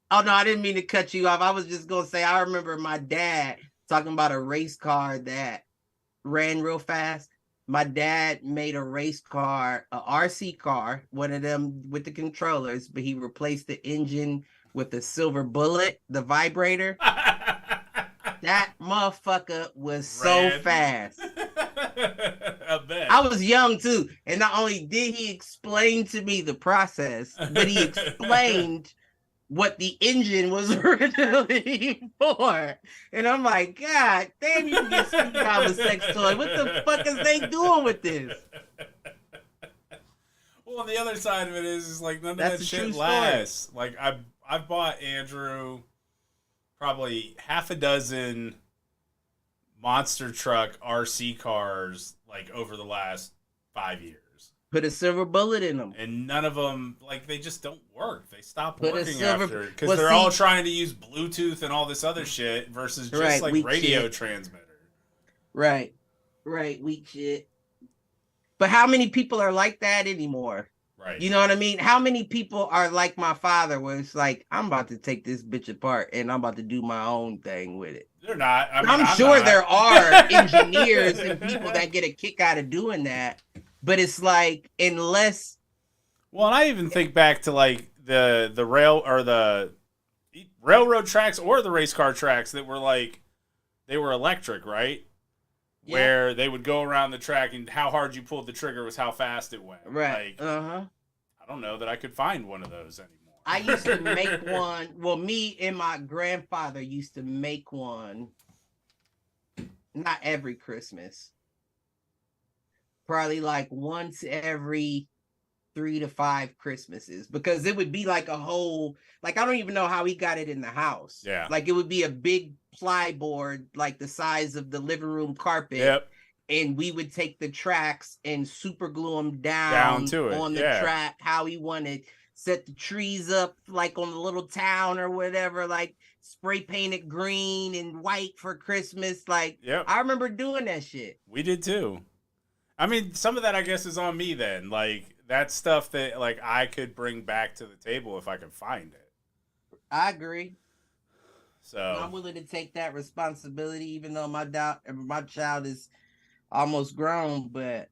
Oh no, I didn't mean to cut you off. I was just gonna say I remember my dad talking about a race car that ran real fast. My dad made a race car, a RC car, one of them with the controllers, but he replaced the engine with a silver bullet, the vibrator. That motherfucker was so fast. I bet. I was young too. And not only did he explain to me the process, but he explained what the engine was originally for. And I'm like, God damn, you can get Snoop out of a sex toy. What the fuck is they doing with this? Well, the other side of it is like none of that shit lasts. Like I've bought Andrew probably half a dozen monster truck RC cars like over the last 5 years. Put a silver bullet in them. And none of them, like, they just don't work. They stop working after. Because they're all trying to use Bluetooth and all this other shit versus just, like, radio transmitter. Right. Weak shit. But how many people are like that anymore? Right. You know what I mean? How many people are like my father where it's like, I'm about to take this bitch apart and I'm about to do my own thing with it? They're not. I'm sure there are engineers and people that get a kick out of doing that. But it's like, unless. Well, and I even think back to like the rail or the railroad tracks or the race car tracks that were like, they were electric, right? Yeah. Where they would go around the track and how hard you pulled the trigger was how fast it went. Right. Like, I don't know that I could find one of those anymore. I used to make one. Well, me and my grandfather used to make one. Not every Christmas. Probably like once every 3 to 5 Christmases, because it would be like a whole, like, I don't even know how he got it in the house. Yeah. Like it would be a big plyboard, like the size of the living room carpet. Yep. And we would take the tracks and super glue them down to it. On the track, how he wanted, set the trees up like on the little town or whatever, like spray painted green and white for Christmas. Like, I remember doing that shit. We did too. I mean, some of that, I guess, is on me then. Like, that's stuff that, like, I could bring back to the table if I could find it. I agree. So I'm willing to take that responsibility, even though my child is almost grown. But,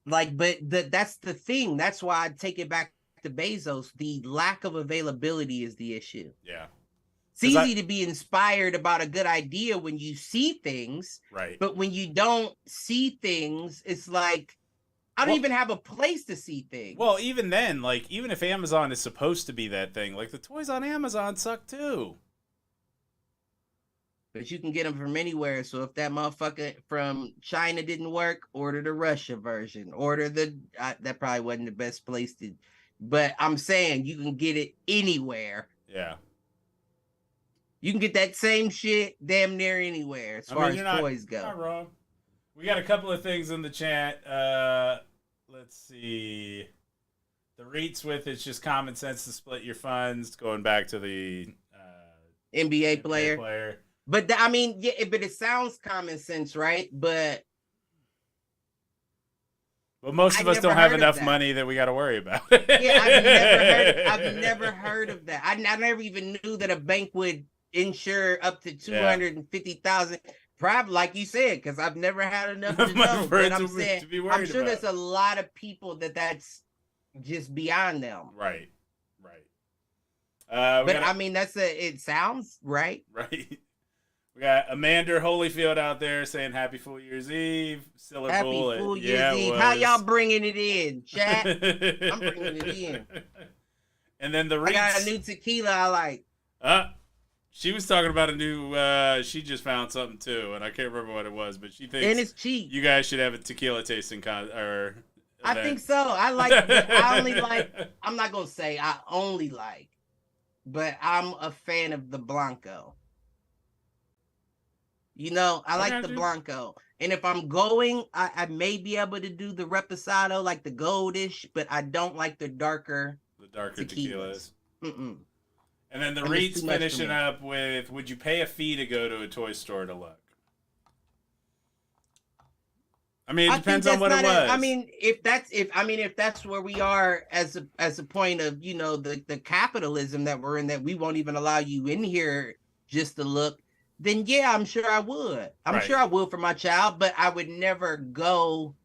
like, that's the thing. That's why I take it back to Bezos. The lack of availability is the issue. Yeah. It's easy to be inspired about a good idea when you see things, right? But when you don't see things, it's like, I don't even have a place to see things. Well, even then, like, even if Amazon is supposed to be that thing, like, the toys on Amazon suck too. But you can get them from anywhere. So if that motherfucker from China didn't work, order the Russia version. Order that probably wasn't the best place to. But I'm saying you can get it anywhere. Yeah. You can get that same shit damn near anywhere as far as toys go. Not wrong. We got a couple of things in the chat. Let's see. The REITs with it's just common sense to split your funds. Going back to the NBA player. But I mean, yeah, but it sounds common sense, right? But most of us don't have enough money that we got to worry about. Yeah, I've never heard of that. I never even knew that a bank would insure up to 250,000. Probably, like you said, because I've never had enough to know. But I'm saying, I'm sure there's a lot of people that's just beyond them. Right. But I mean, it sounds right. Right. We got Amanda Holyfield out there saying Happy Fool Year's Eve. Happy Fool Year's Eve. How y'all bringing it in, chat? I'm bringing it in. And then the REITs. I got a new tequila I like. She was talking about a new, she just found something too, and I can't remember what it was, but she thinks and it's cheap. You guys should have a tequila tasting I think so. I like, I only like, I'm not going to say I only like, but I'm a fan of the Blanco. You know, I like got the you. Blanco. And if I'm going, I may be able to do the Reposado, like the goldish, but I don't like the darker tequilas. Mm-mm. And then the And it's REIT's too much for finishing me. up with, would you pay a fee to go to a toy store to look? I mean, it I think depends on that's what it not was. I mean, if that's where we are as a point of, you know, the capitalism that we're in, that we won't even allow you in here just to look, then yeah, I'm sure I would. I'm sure Right. I will for my child, but I would never go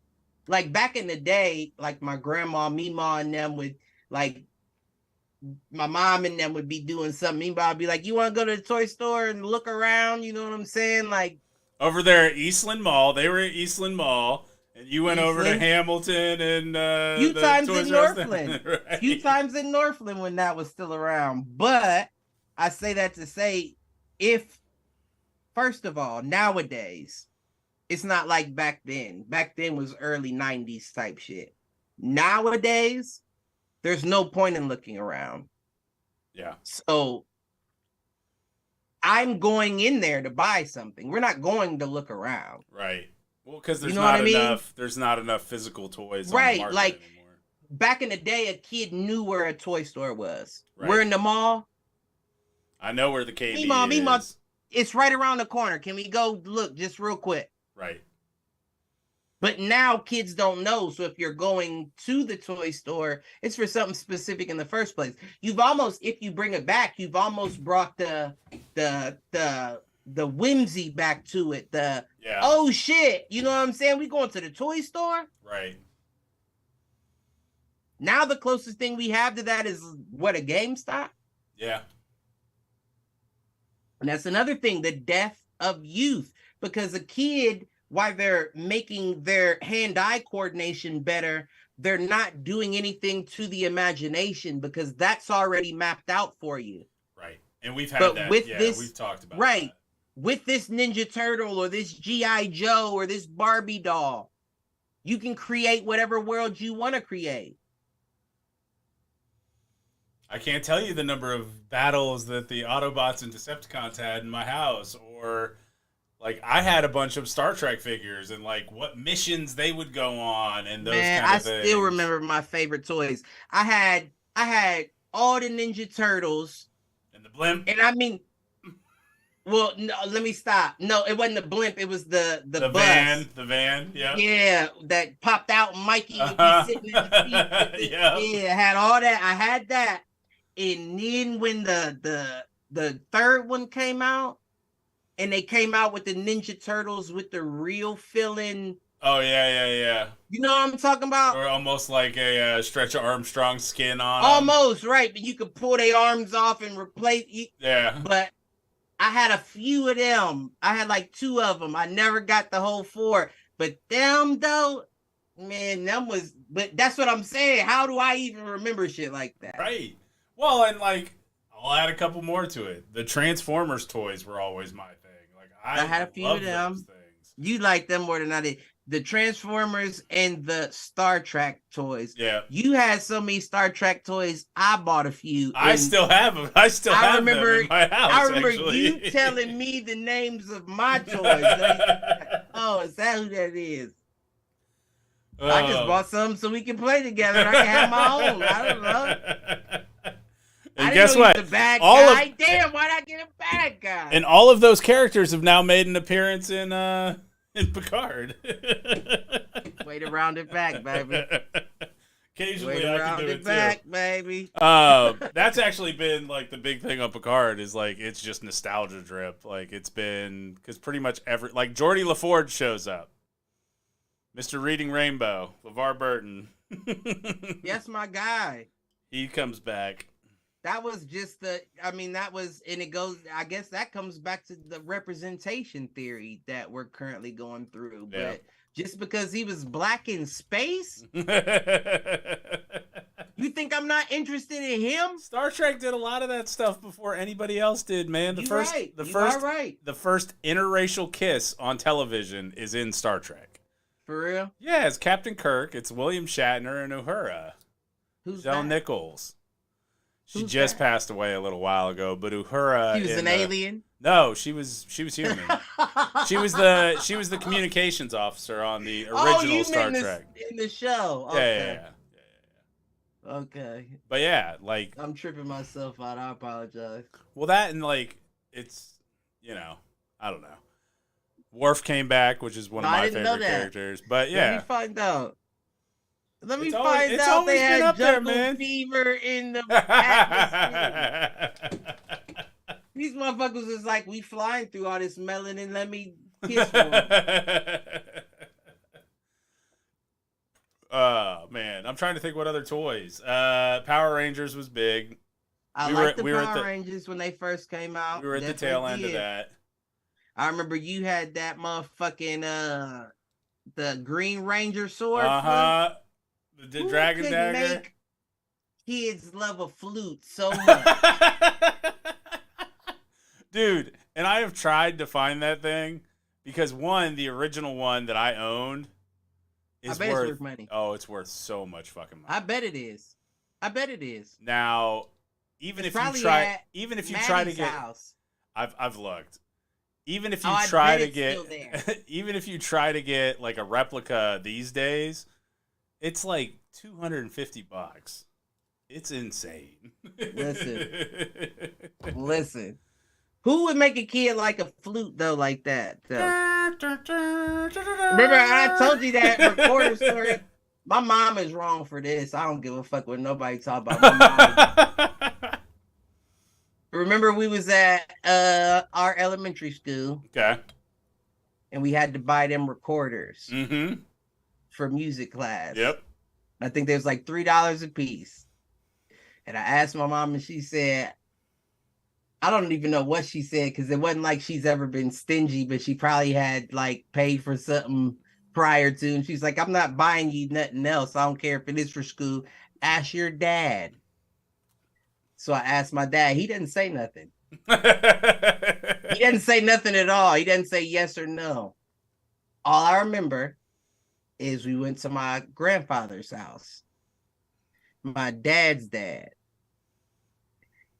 like back in the day, like my grandma, Mima, and them would like my mom and them would be doing something. Meanwhile, I'd be like, "You want to go to the toy store and look around?" You know what I'm saying? Like Over there at Eastland Mall, they were at Eastland Mall, and you went over to Eastland, Hamilton and few the times Toys in R Us. Northland, few Right. times in Northland when that was still around. But I say that to say, if first of all, nowadays it's not like back then. Back then was early '90s type shit. Nowadays, there's no point in looking around. Yeah. So I'm going in there to buy something. We're not going to look around. Right. Well, because there's You know what not I mean? enough. There's not enough physical toys on the Right. market Like anymore. back in the day, a kid knew where a toy store was. Right. We're in the mall. I know where the KB Mima, is. it's right around the corner. Can we go look just real quick? Right. But now kids don't know. So if you're going to the toy store, it's for something specific in the first place. You've almost, if you bring it back, you've almost brought the whimsy back to it. Yeah. Oh shit, you know what I'm saying? We going to the toy store. Right. Now the closest thing we have to that is what, a GameStop? Yeah. And that's another thing, the death of youth. Because a kid, while they're making their hand-eye coordination better, they're not doing anything to the imagination because that's already mapped out for you. Right. And we've had But that. with Yeah, this, we've talked about right, that. with this Ninja Turtle or this G.I. Joe or this Barbie doll, you can create whatever world you want to create. I can't tell you the number of battles that the Autobots and Decepticons had in my house, or like I had a bunch of Star Trek figures and like what missions they would go on and those kind of things. I still remember my favorite toys. I had all the Ninja Turtles And the blimp. and I mean, well, no, let me stop. No, it wasn't the blimp. It was the bus. The van. Yeah. Yeah, that popped out. And Mikey would be sitting in the seat. Yeah. Yeah, I had all that. I had that. And then when the third one came out, and they came out with the Ninja Turtles with the real feeling. Oh yeah. You know what I'm talking about? Or almost like a Stretch Armstrong skin on. Almost right, but you could pull their arms off and replace. Yeah. But I had a few of them. I had like 2 of them. I never got the whole 4. But them though, man, them was. But that's what I'm saying. How do I even remember shit like that? Right. Well, and like I'll add a couple more to it. The Transformers toys were always my thing. Like I had a few of them. those things. You like them more than I did. The Transformers and the Star Trek toys. Yeah. You had so many Star Trek toys. I bought a few. I still have them. I remember them in my house. I remember actually. you telling me the names of my toys. Like, oh, is that who that is? I just bought some so we can play together. I can have my own. I don't know. And I guess didn't know what? he was a bad All guy. Damn, why'd I get a bad guy? And all of those characters have now made an appearance in Picard. Way to round it back, baby. Occasionally, Way to I can round do it it back, too. baby. That's actually been like the big thing on Picard is like it's just nostalgia drip. Like it's been because pretty much like Geordie LaForge shows up, Mr. Reading Rainbow, LeVar Burton. Yes, my guy. He comes back. That was just that was, and it goes, I guess that comes back to the representation theory that we're currently going through. Yeah. But just because he was black in space, you think I'm not interested in him? Star Trek did a lot of that stuff before anybody else did, man. The first interracial kiss on television is in Star Trek. For real? Yeah, it's Captain Kirk, it's William Shatner and Uhura. Who's Del that? Nichols. She Who's just that? passed away a little while ago, but Uhura. She was an alien. No, she was human. She was the communications officer on the original Star Trek. In the show. Yeah, Okay. Yeah. Okay. But yeah, like I'm tripping myself out. I apologize. well, that and like it's I don't know. Worf came back, which is one of my favorite characters. But yeah, let me find out. It's always they been had up there, jungle man. fever in the atmosphere. These motherfuckers is like, we flying through all this melanin. Let me kiss one. Man, I'm trying to think what other toys. Power Rangers was big. I liked the Power Rangers when they first came out. We were at the tail end of that. I remember you had that motherfucking the Green Ranger sword. The Dragon Dagger. Make kids love a flute so much. Dude, and I have tried to find that thing because the original one that I owned is it's worth money. Oh, it's worth so much fucking money. I bet it is. Now, even if you try to get house. I've looked. Even if you try to get like a replica these days, it's like $250. It's insane. Listen. Who would make a kid like a flute though, like that? So. Remember, I told you that recorder story. My mom is wrong for this. I don't give a fuck what nobody talk about. My mom. Remember, we was at our elementary school. Okay. And we had to buy them recorders Mm-hmm. for music class. Yep. I think there's like $3 a piece. And I asked my mom, and she said, I don't even know what she said, because it wasn't like she's ever been stingy, but she probably had like paid for something prior to. And she's like, I'm not buying you nothing else. I don't care if it is for school. Ask your dad. So I asked my dad. He didn't say nothing. He didn't say nothing at all. He didn't say yes or no. All I remember is we went to my grandfather's house, my dad's dad.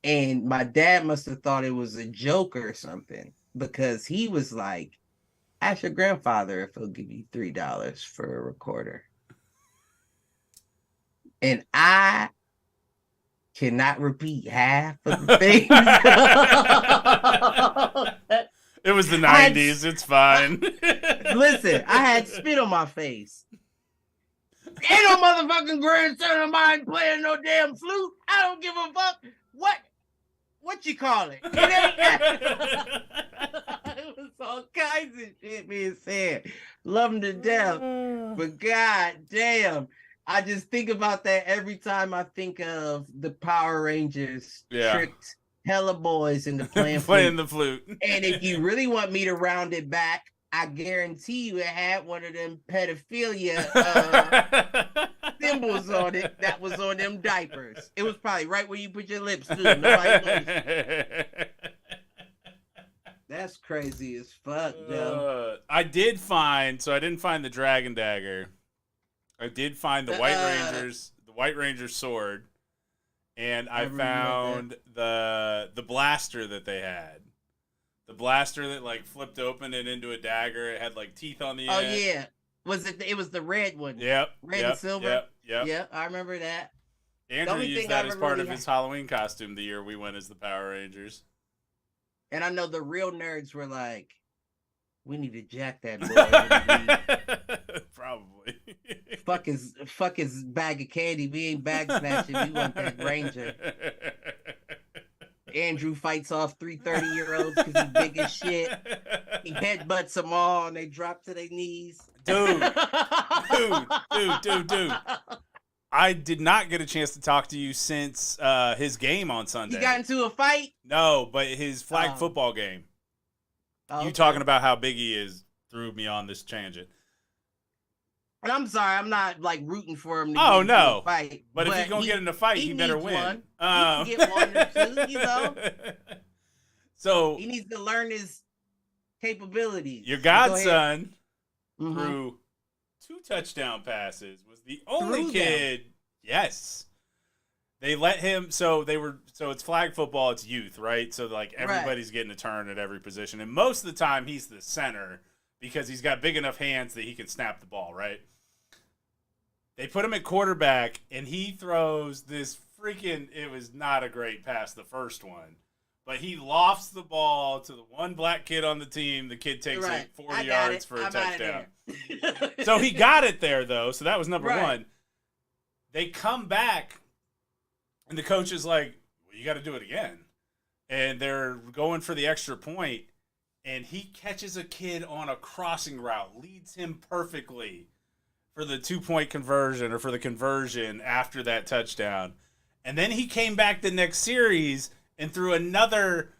And my dad must have thought it was a joke or something, because he was like, ask your grandfather if he'll give you $3 for a recorder. And I cannot repeat half of the things. It was the 90s. It's fine. Listen, I had spit on my face. Ain't no motherfucking grandson of mine playing no damn flute. I don't give a fuck. What you call it? It was all kinds of shit being said. Love them to death. But god damn, I just think about that every time I think of the Power Rangers tricked hella boys into playing the flute. And if you really want me to round it back, I guarantee you it had one of them pedophilia symbols on it that was on them diapers. It was probably right where you put your lips too. Nobody knows. That's crazy as fuck, Joe. I didn't find the Dragon Dagger. I did find the White Ranger sword, and I found the blaster that they had. The blaster that like flipped open and into a dagger. It had like teeth on the end. Oh yeah. It was the red one. Yep. Red and silver. Yep. Yeah, I remember that. Andrew used that as part of his Halloween costume the year we went as the Power Rangers. And I know the real nerds were like, we need to jack that boy. Probably. Fuck his bag of candy. We ain't bag snatching. We want that Ranger. Andrew fights off 3 30-year-olds because he's big as shit. He headbutts them all and they drop to their knees. Dude. I did not get a chance to talk to you since his game on Sunday. He got into a fight? No, but his flag football game. Okay. You talking about how big he is threw me on this tangent. And I'm sorry, I'm not like rooting for him to get into a fight. But if he's going to get in a fight, he better win. One. He can get 1 or 2, you know? So he needs to learn his capabilities. Your godson threw 2 touchdown passes, was the only kid. Yes. They let him. So it's flag football. It's youth, right? So like everybody's getting a turn at every position, and most of the time he's the center because he's got big enough hands that he can snap the ball, right? They put him at quarterback, and he throws this freaking. It was not a great pass, the first one. But he lofts the ball to the one black kid on the team. The kid takes it 40 yards for a touchdown. So he got it there, though. So that was number one. They come back, and the coach is like, well, you got to do it again. And they're going for the extra point, and he catches a kid on a crossing route, leads him perfectly for the 2-point conversion or for the conversion after that touchdown. And then he came back the next series and threw another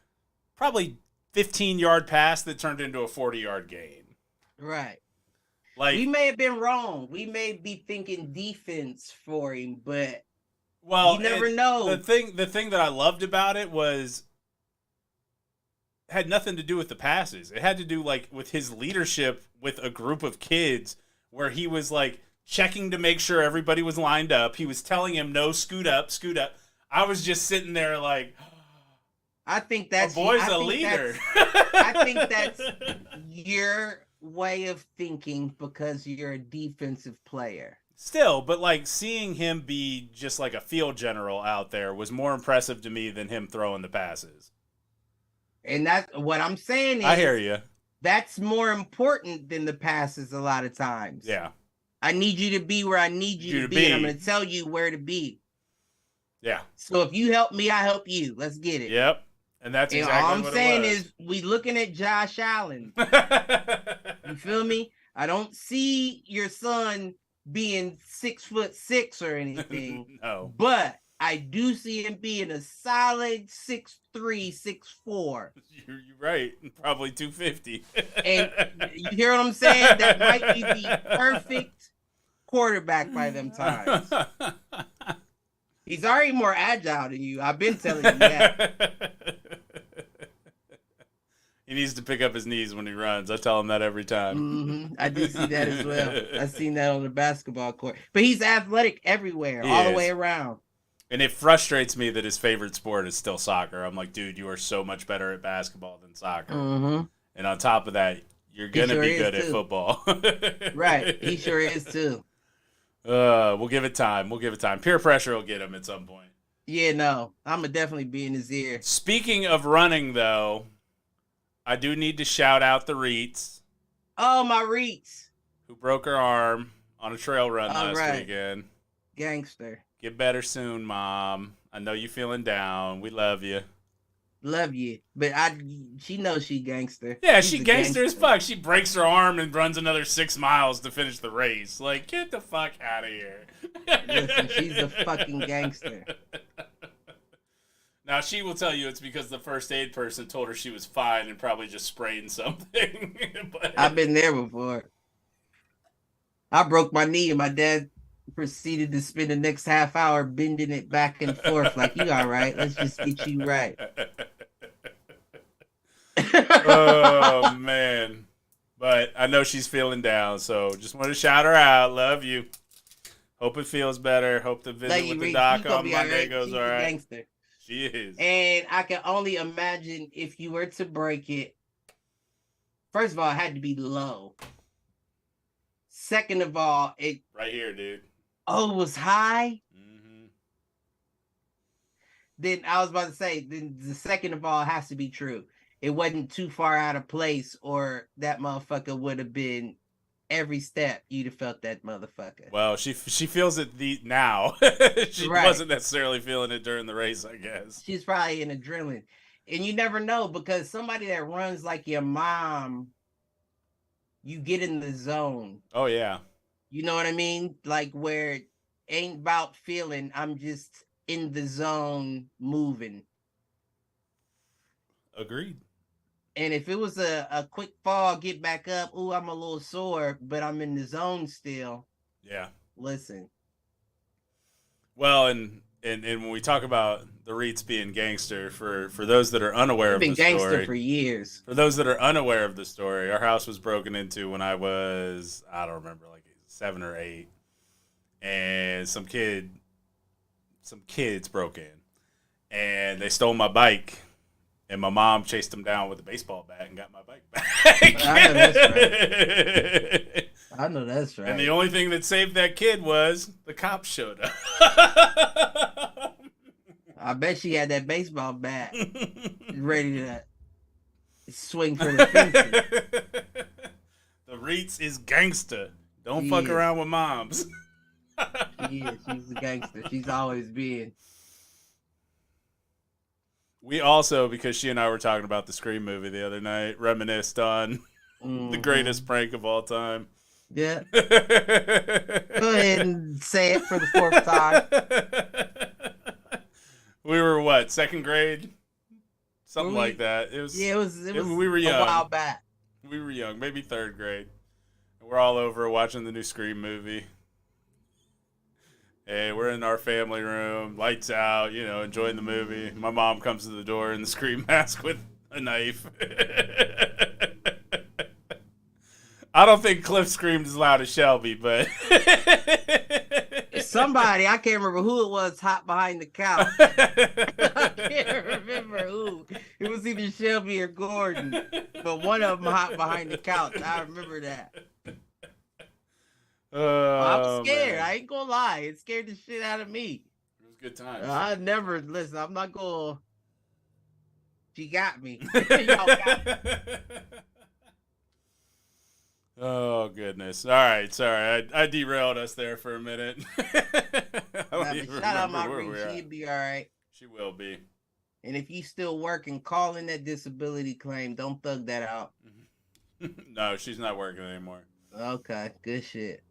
probably 15-yard pass that turned into a 40-yard gain. Right. Like, we may have been wrong. We may be thinking defense for him, but well, you never know. The thing that I loved about it had nothing to do with the passes. It had to do like with his leadership with a group of kids where he was like checking to make sure everybody was lined up. He was telling him, no, scoot up, scoot up. I was just sitting there like, I think that's boy's a leader. I think that's your way of thinking because you're a defensive player. Still, but like seeing him be just like a field general out there was more impressive to me than him throwing the passes. And that's what I'm saying is, I hear you. That's more important than the passes a lot of times. Yeah. I need you to be where I need you to be. And I'm going to tell you where to be. Yeah. So if you help me, I help you. Let's get it. Yep. And that's exactly all I'm what saying it was. is we looking at Josh Allen. You feel me? I don't see your son being 6'6" or anything. No. But I do see him being a solid 6'3", 6'4". You're right. Probably 250. And you hear what I'm saying? That might be the perfect quarterback by them times. He's already more agile than you. I've been telling you that. He needs to pick up his knees when he runs. I tell him that every time. Mm-hmm. I do see that as well. I've seen that on the basketball court. But he's athletic everywhere, all the way around. And it frustrates me that his favorite sport is still soccer. I'm like, dude, you are so much better at basketball than soccer. Mm-hmm. And on top of that, you're going to be good at football. Right. He sure is, too. We'll give it time. Peer pressure will get him at some point. Yeah, no. I'm going to definitely be in his ear. Speaking of running, though, I do need to shout out the Reets. Oh, my Reets. Who broke her arm on a trail run last weekend. Gangster. Get better soon, Mom. I know you feeling down. We love you. Love you. But she knows she gangster. Yeah, she gangster as fuck. She breaks her arm and runs another 6 miles to finish the race. Like, get the fuck out of here. Listen, she's a fucking gangster. Now, she will tell you it's because the first aid person told her she was fine and probably just sprayed something. But I've been there before. I broke my knee and my dad proceeded to spend the next half hour bending it back and forth like, you all right? Let's just get you right. Oh, man. But I know she's feeling down, so just want to shout her out. Love you. Hope it feels better. Hope the visit with the doc on Monday goes all right. Gangster. She is. And I can only imagine if you were to break it, first of all, it had to be low. Second of all, it... Right here, dude. Oh, it was high? Mm-hmm. Then I was about to say, then the second of all has to be true. It wasn't too far out of place or that motherfucker would have been every step. You'd have felt that motherfucker. Well, she feels it now. She wasn't necessarily feeling it during the race, I guess. She's probably in adrenaline. And you never know because somebody that runs like your mom, you get in the zone. Oh, yeah. You know what I mean? Like where it ain't about feeling, I'm just in the zone moving. Agreed. And if it was a quick fall, get back up, ooh, I'm a little sore, but I'm in the zone still. Yeah. Listen. Well, and when we talk about the Reets being gangster, for those that are unaware of the story. Been gangster for years. For those that are unaware of the story, our house was broken into when I was, I don't remember, like 7 or 8. And some kid some kids broke in, and they stole my bike. And my mom chased them down with a baseball bat and got my bike back. I know that's right. I know that's right. And the only thing that saved that kid was the cops showed up. I bet she had that baseball bat ready to swing for the fences. The Reeds is gangster. Don't fuck around with moms. She is. She's a gangster. She's always been. We also, because she and I were talking about the Scream movie the other night, reminisced on the greatest prank of all time. Yeah. Go ahead and say it for the fourth time. We were what, second grade? Something like that. It was we were young. A while back. We were young, maybe third grade. And we're all over watching the new Scream movie. Hey, we're in our family room, lights out, enjoying the movie. My mom comes to the door in the Scream mask with a knife. I don't think Cliff screamed as loud as Shelby, but somebody, I can't remember who it was, hot behind the couch. I can't remember who. It was either Shelby or Gordon, but one of them hot behind the couch. I remember that. I'm scared. Man. I ain't gonna lie. It scared the shit out of me. It was good times. I never listen. I'm not gonna. She got me. Y'all got me. Oh goodness! All right, sorry, I derailed us there for a minute. Shout out my ring. She'll be all right. She will be. And if you still working, call in that disability claim. Don't thug that out. No, she's not working anymore. Okay, good shit.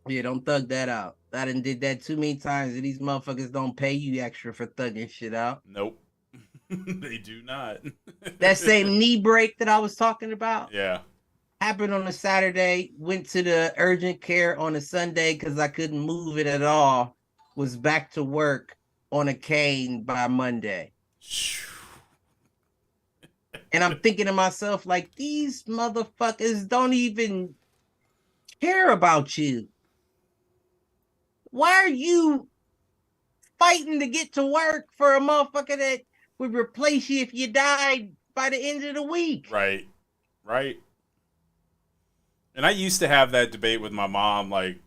Yeah, don't thug that out. I done did that too many times, and these motherfuckers don't pay you extra for thugging shit out. Nope. They do not. That same knee break that I was talking about. Yeah. Happened on a Saturday. Went to the urgent care on a Sunday because I couldn't move it at all. Was back to work on a cane by Monday. And I'm thinking to myself, like, these motherfuckers don't even care about you. Why are you fighting to get to work for a motherfucker that would replace you if you died by the end of the week? Right. And I used to have that debate with my mom, like,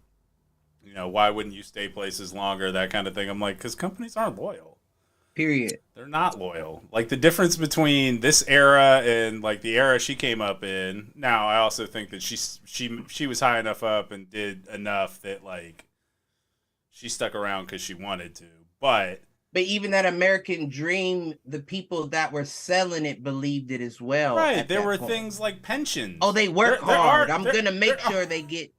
why wouldn't you stay places longer, that kind of thing. I'm like, because companies aren't loyal. Period. They're not loyal. Like, the difference between this era and, like, the era she came up in, now I also think that she was high enough up and did enough that, like, she stuck around because she wanted to. But even that American dream, the people that were selling it believed it as well. Right. There were things like pensions. Oh, they work hard. I'm going to make sure they get...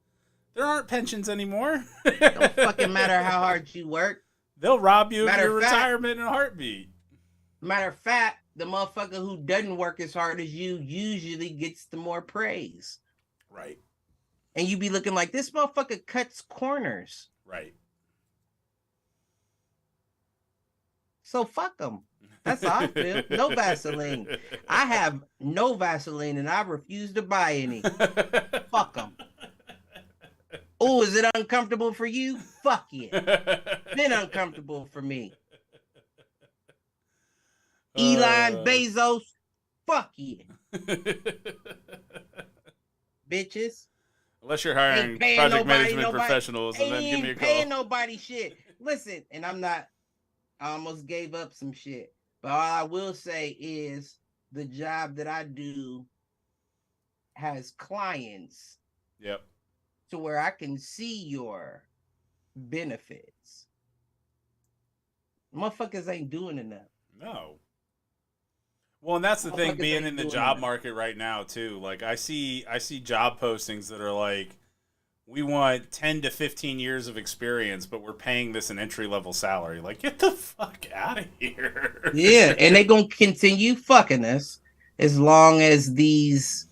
There aren't pensions anymore. Don't fucking matter how hard you work. They'll rob you of your retirement in a heartbeat. Matter of fact, the motherfucker who doesn't work as hard as you usually gets the more praise. Right. And you be looking like, this motherfucker cuts corners. Right. So fuck them. That's how I feel. No Vaseline. I have no Vaseline and I refuse to buy any. Fuck them. Oh, is it uncomfortable for you? Fuck it. Been uncomfortable for me. Elon Bezos, fuck you. Bitches. Unless you're hiring project management professionals and then give me a call. Paying nobody shit. Listen, and I almost gave up some shit. But all I will say is the job that I do has clients. Yep. To where I can see your benefits. Motherfuckers ain't doing enough. No. Well, and that's the thing, being in the job market right now too. Like I see job postings that are like, we want 10 to 15 years of experience, but we're paying this an entry-level salary. Like, get the fuck out of here. Yeah, and they're going to continue fucking us as long as these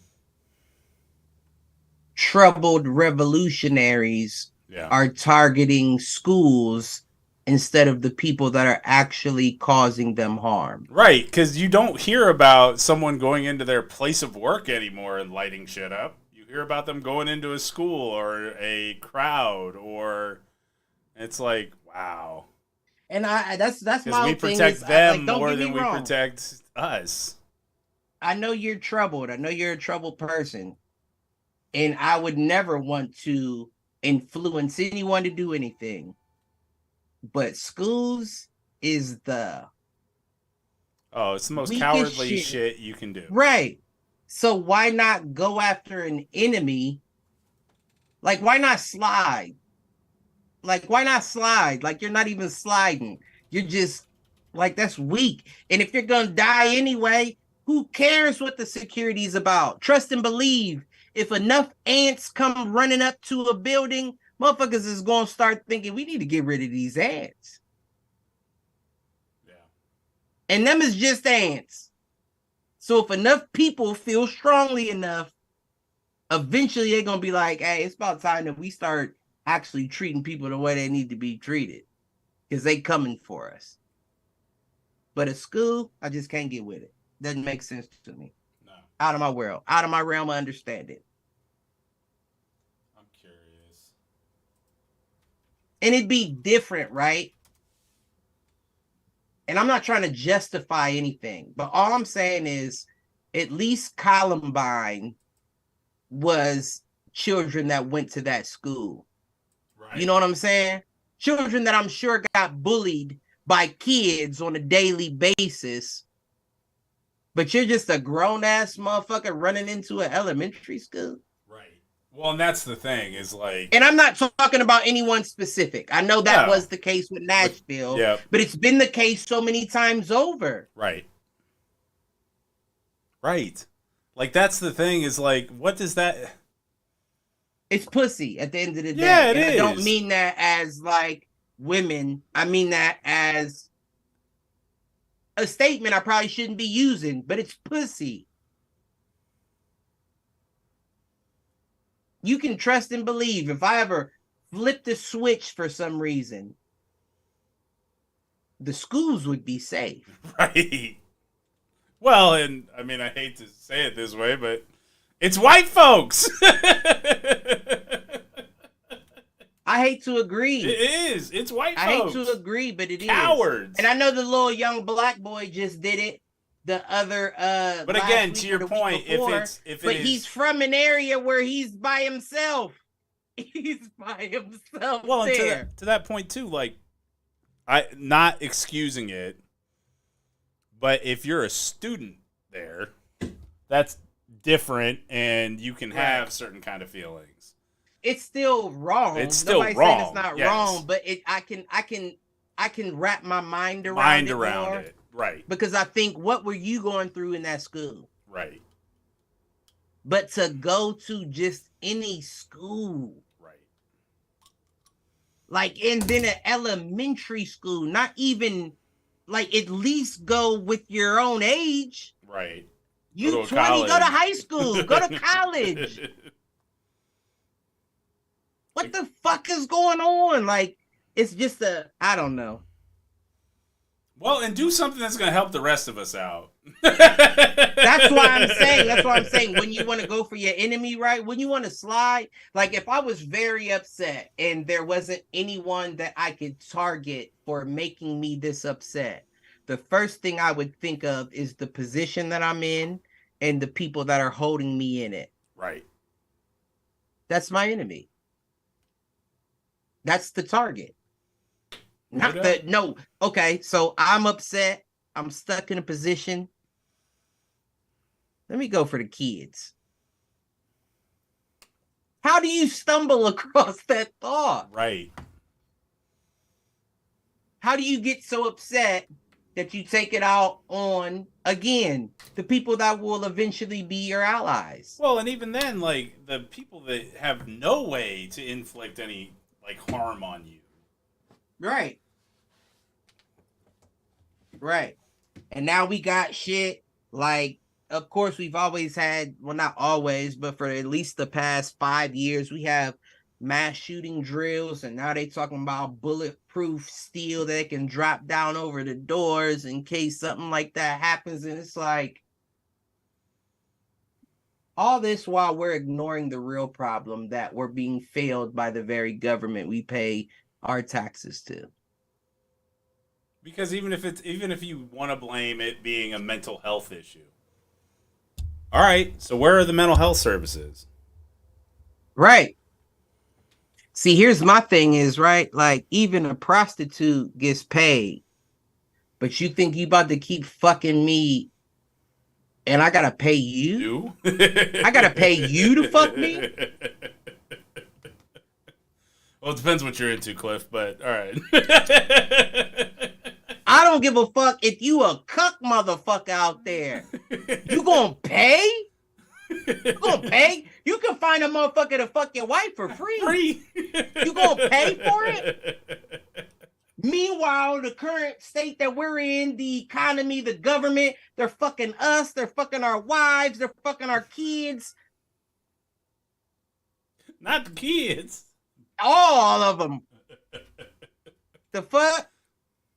troubled revolutionaries are targeting schools instead of the people that are actually causing them harm. Right, because you don't hear about someone going into their place of work anymore and lighting shit up. You hear about them going into a school or a crowd or It's like, wow. And that's Because my we thing protect is, them don't more get me than we wrong. protect us. I know you're troubled. I know you're a troubled person. And I would never want to influence anyone to do anything. But schools is the Oh, it's the most weakest cowardly shit you can do. Right. So why not go after an enemy? Like, why not slide? Like, why not slide? Like, you're not even sliding. You're just like, that's weak. And if you're gonna die anyway, who cares what the security's about? Trust and believe. If enough ants come running up to a building, motherfuckers is gonna start thinking we need to get rid of these ants. Yeah. And them is just ants. So if enough people feel strongly enough, eventually they're gonna be like, hey, it's about time that we start actually treating people the way they need to be treated. Because they coming for us. But at school, I just can't get with it. Doesn't make sense to me. No. Out of my world. Out of my realm of understanding. I'm curious. And it'd be different, right? And I'm not trying to justify anything, but all I'm saying is at least Columbine was children that went to that school. Right. You know what I'm saying? Children that I'm sure got bullied by kids on a daily basis. But you're just a grown-ass motherfucker running into an elementary school. Right. Well, and that's the thing is like... And I'm not talking about anyone specific. I know that was the case with Nashville. But it's been the case so many times over. Right. Right. Like, that's the thing is like, what does that... It's pussy at the end of the day. Yeah, it is. I don't mean that as like women. I mean that as a statement I probably shouldn't be using, but it's pussy. You can trust and believe. If I ever flip the switch for some reason, the schools would be safe. Right. Well, and I mean, I hate to say it this way, but it's white folks. I hate to agree. It is. It's white folks. I hate to agree, but it Cowards. is. And I know the little young black boy just did it. The other but again, to your point, before, if he's from an area where he's by himself. He's by himself. Well, there. And to that point too, like I not excusing it, but if you're a student there, that's different, and you can have certain kind of feelings. It's still wrong. It's still Nobody's wrong. saying it's not wrong, but I can wrap my mind around it. Right. Because I think, what were you going through in that school? Right. But to go to just any school. Right. Like, and then an elementary school, not even, like, at least go with your own age. Right. You 20, college. Go to high school, go to college. What the fuck is going on? Like, it's just I don't know. Well, and do something that's going to help the rest of us out. That's why I'm saying. When you want to go for your enemy, right? When you want to slide, like if I was very upset and there wasn't anyone that I could target for making me this upset, the first thing I would think of is the position that I'm in and the people that are holding me in it. Right. That's my enemy. That's the target. Okay, so I'm upset. I'm stuck in a position. Let me go for the kids. How do you stumble across that thought? Right. How do you get so upset that you take it out on, again, the people that will eventually be your allies? Well, and even then, like, the people that have no way to inflict any, like, harm on you. Right. Right. And now we got shit like, of course, we've always had, well, not always, but for at least the past 5 years, we have mass shooting drills, and now they talking about bulletproof steel that can drop down over the doors in case something like that happens. And it's like, all this while we're ignoring the real problem that we're being failed by the very government we pay our taxes too. Because even if you want to blame it being a mental health issue, all right. So where are the mental health services? Right. See, here's my thing is, right? Like, even a prostitute gets paid, but you think you about to keep fucking me and I gotta pay you? I gotta pay you to fuck me? Well, it depends what you're into, Cliff, but all right. I don't give a fuck if you a cuck motherfucker out there. You gonna pay? You gonna pay? You can find a motherfucker to fuck your wife for free. You gonna pay for it? Meanwhile, the current state that we're in, the economy, the government, they're fucking us, they're fucking our wives, they're fucking our kids. Not the kids. All of them. The fuck?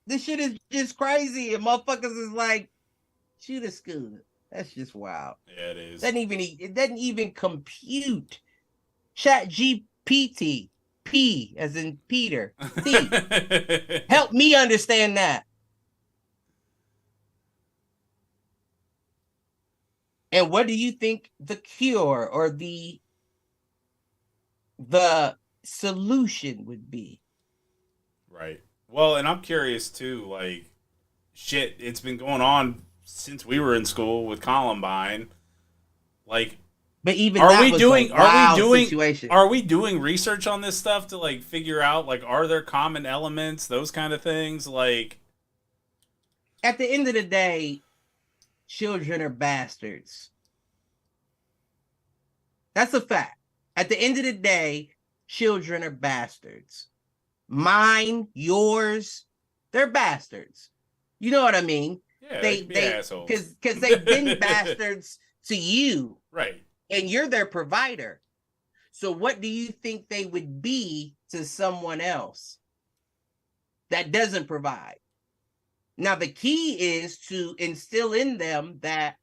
This shit is just crazy. And motherfuckers is like, shoot a scooter. That's just wild. Yeah, it is. It doesn't even compute. Chat GPT. P as in Peter. T. Help me understand that. And what do you think the cure or the solution would be? Right. Well, and I'm curious too, like, shit, it's been going on since we were in school with Columbine. Like, but even are that we was doing a wild situation. Are we doing research on this stuff to like figure out like are there common elements, those kind of things? Like, at the end of the day, children are bastards. That's a fact. At the end of the day, children are bastards. Mine, yours, they're bastards. You know what I mean? Yeah, they assholes. Because they've been bastards to you. Right. And you're their provider. So what do you think they would be to someone else that doesn't provide? Now, the key is to instill in them that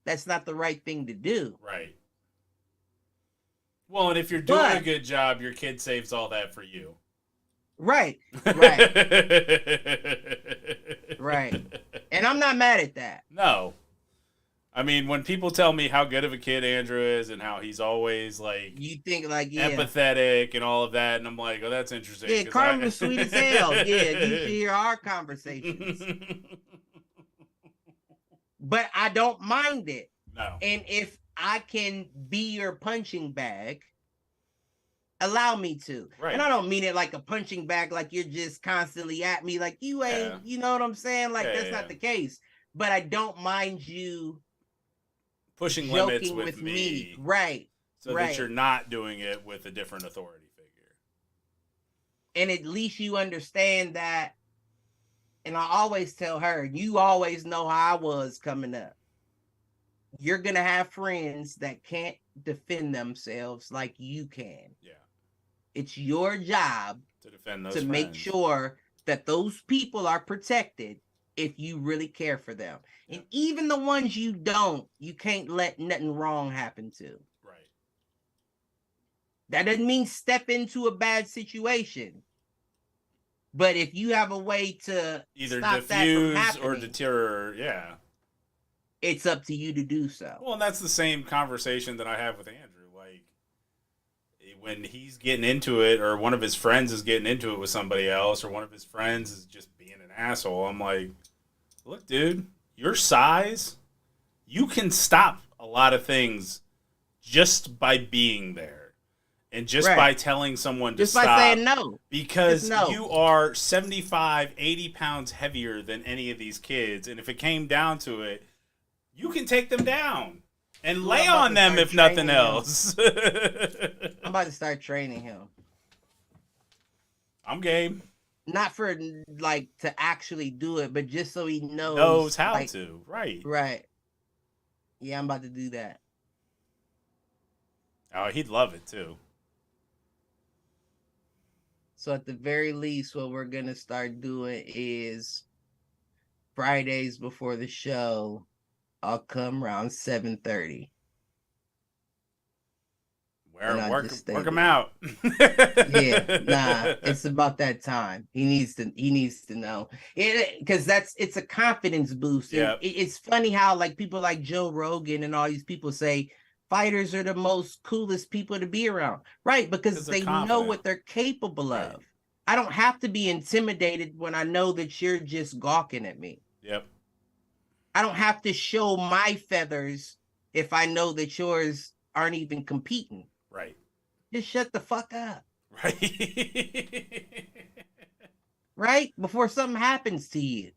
that's not the right thing to do. Right. Well, and if you're doing a good job, your kid saves all that for you. Right. Right. Right. And I'm not mad at that. No. I mean, when people tell me how good of a kid Andrew is and how he's always like you think like empathetic and all of that, and I'm like, oh, that's interesting. Yeah, Carmen's sweet as hell. Yeah, you should hear our conversations. But I don't mind it. No. And if I can be your punching bag, allow me to. Right. And I don't mean it like a punching bag, like you're just constantly at me, like you ain't, you know what I'm saying? Like that's not the case. But I don't mind you pushing limits with me. Right. So that you're not doing it with a different authority figure. And at least you understand that. And I always tell her, you always know how I was coming up. You're going to have friends that can't defend themselves like you can. Yeah. It's your job to defend those to friends. Make sure that those people are protected if you really care for them. And even the ones you don't, you can't let nothing wrong happen to. Right. That doesn't mean step into a bad situation. But if you have a way to either stop diffuse or deter, it's up to you to do so. Well, and that's the same conversation that I have with Andrew. Like, when he's getting into it, or one of his friends is getting into it with somebody else, or one of his friends is just being an asshole, I'm like, look, dude, your size, you can stop a lot of things just by being there. And just by telling someone to stop. Just by saying no. Because you are 75, 80 pounds heavier than any of these kids. And if it came down to it, you can take them down and lay on them if nothing else. I'm about to start training him. I'm game. Not for like to actually do it, but just so he knows how to. Right. Right. Yeah, I'm about to do that. Oh, he'd love it too. So at the very least, what we're going to start doing is Fridays before the show, I'll come around 7:30. Work them out. Yeah, nah, it's about that time. He needs to know it, because it's a confidence boost. Yeah, it's funny how like people like Joe Rogan and all these people say fighters are the most coolest people to be around, right? Because they know what they're capable of. I don't have to be intimidated when I know that you're just gawking at me. Yep. I don't have to show my feathers if I know that yours aren't even competing. Right. Just shut the fuck up. Right. Right? Before something happens to you.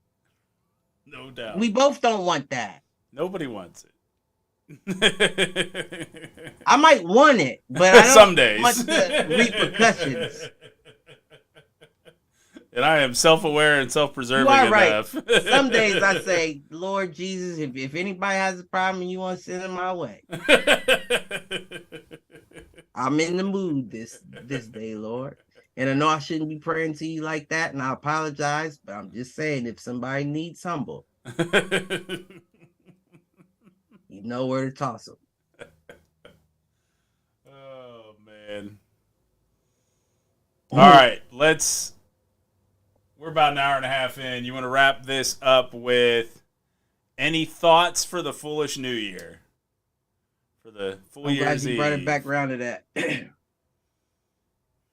No doubt. We both don't want that. Nobody wants it. I might want it, but I don't some days want the repercussions. And I am self-aware and self-preserving enough. Right. Some days I say, Lord Jesus, if anybody has a problem and you want to send it my way, I'm in the mood this day, Lord. And I know I shouldn't be praying to you like that, and I apologize, but I'm just saying, if somebody needs humble, you know where to toss them. Oh, man. All right, we're about an hour and a half in. You want to wrap this up with any thoughts for the Foolish New Year? For the full Year's Eve. I'm glad you brought it back around to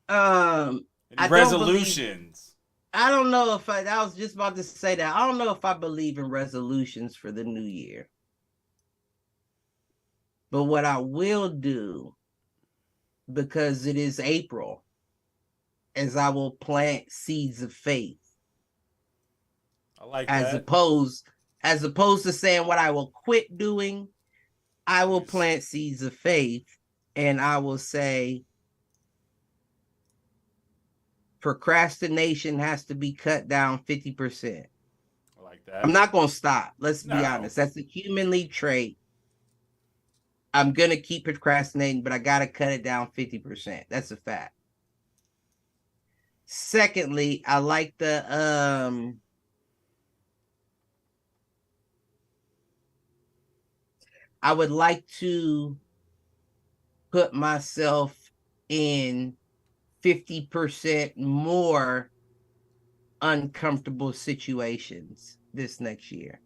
that. Resolutions. I don't know if I was just about to say that. I don't know if I believe in resolutions for the new year. But what I will do, because it is April, is I will plant seeds of faith. I like that. As opposed to saying what I will quit doing, I will plant seeds of faith, and I will say procrastination has to be cut down 50%. I like that. I'm not going to stop. Let's be honest. That's a humanly trait. I'm going to keep procrastinating, but I got to cut it down 50%. That's a fact. Secondly, I like I would like to put myself in 50% more uncomfortable situations this next year.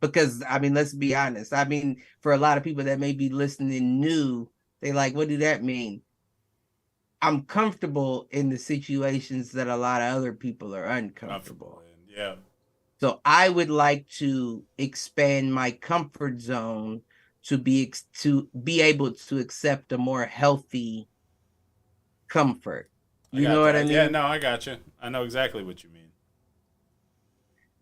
Because, I mean, let's be honest. I mean, for a lot of people that may be listening new, they like, what do that mean? I'm comfortable in the situations that a lot of other people are uncomfortable in. Yeah. So I would like to expand my comfort zone to be able to accept a more healthy comfort. You know what I mean? Yeah, no, I got you. I know exactly what you mean.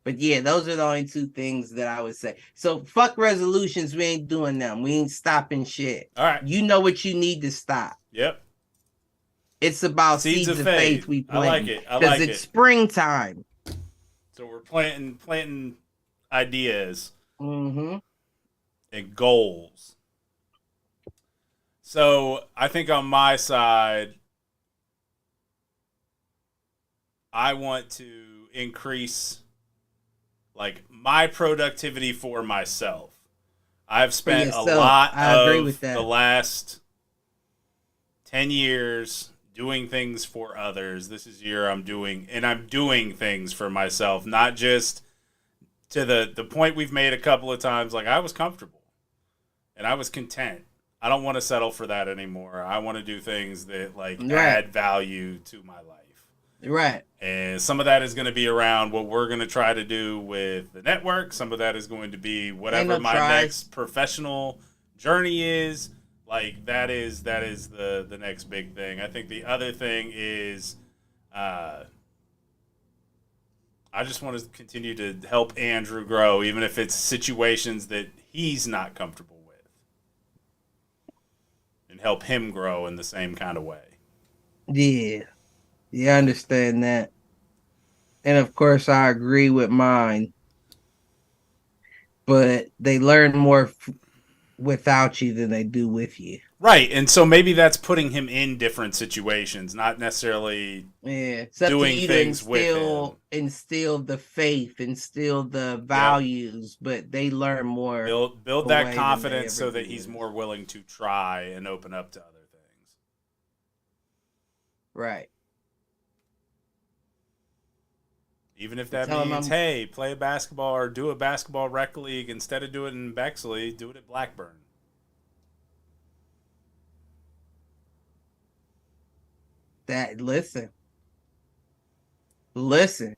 But yeah, those are the only two things that I would say. So fuck resolutions. We ain't doing them. We ain't stopping shit. All right. You know what you need to stop. Yep. It's about seeds of faith we plant. I like it. Because it's springtime. So we're planting ideas and goals. So I think on my side, I want to increase like my productivity for myself. I've spent a lot of the last 10 years doing things for others. This is year I'm doing things for myself, not just to the point we've made a couple of times. Like I was comfortable and I was content. I don't want to settle for that anymore. I want to do things that add value to my life. Right. And some of that is going to be around what we're going to try to do with the network. Some of that is going to be whatever my next professional journey is. Like that is the next big thing. I think the other thing is I just want to continue to help Andrew grow, even if it's situations that he's not comfortable with, and help him grow in the same kind of way. Yeah. Yeah, I understand that. And of course, I agree with mine. But they learn more without you than they do with you. Right, and so maybe that's putting him in different situations, not necessarily It's doing things with him. Instill the faith, instill the values, but they learn more. Build that confidence so that he's more willing to try and open up to other things. Right. Even if that means, hey, play basketball or do a basketball rec league instead of doing it in Bexley, do it at Blackburn. Listen,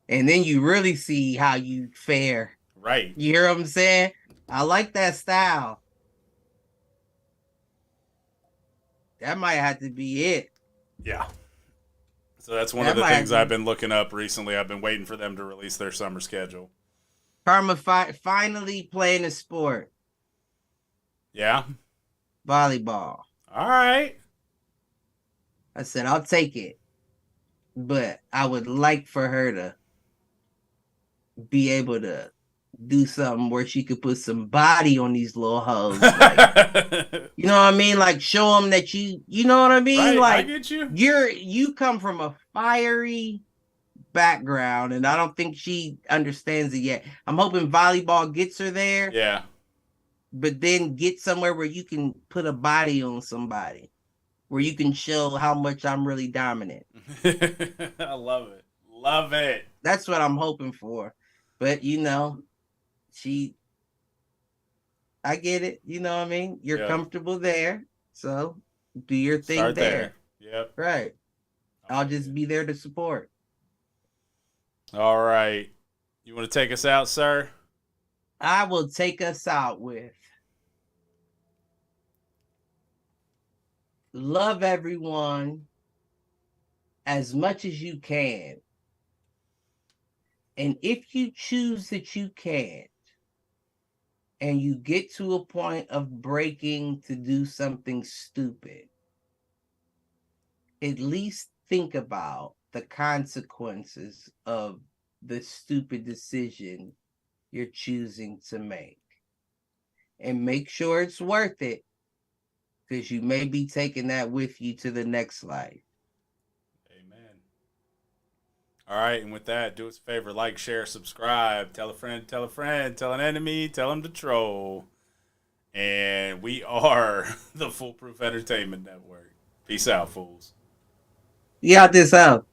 and then you really see how you fare. Right. You hear what I'm saying? I like that style. That might have to be it. Yeah. So that's one of the things I've been looking up recently. I've been waiting for them to release their summer schedule. Karma finally playing a sport. Yeah. Volleyball. All right. I said, I'll take it. But I would like for her to be able to do something where she could put some body on these little hoes. Like, you know what I mean? Like, show them that you know what I mean? Right, like, I get you. You come from a fiery background, and I don't think she understands it yet. I'm hoping volleyball gets her there. Yeah. But then get somewhere where you can put a body on somebody, where you can show how much I'm really dominant. I love it. Love it. That's what I'm hoping for. But, you know, I get it. You know what I mean? You're comfortable there. So do your thing. Start there. Yep. Right. I'll just be there to support. All right. You want to take us out, sir? I will take us out with love everyone as much as you can. And if you choose that you can't, and you get to a point of breaking to do something stupid, at least think about the consequences of the stupid decision you're choosing to make. And make sure it's worth it, because you may be taking that with you to the next life. Amen. All right, and with that, do us a favor, like, share, subscribe, tell a friend, tell an enemy, tell them to troll. And we are the Foolproof Entertainment Network. Peace out, fools. You got this out.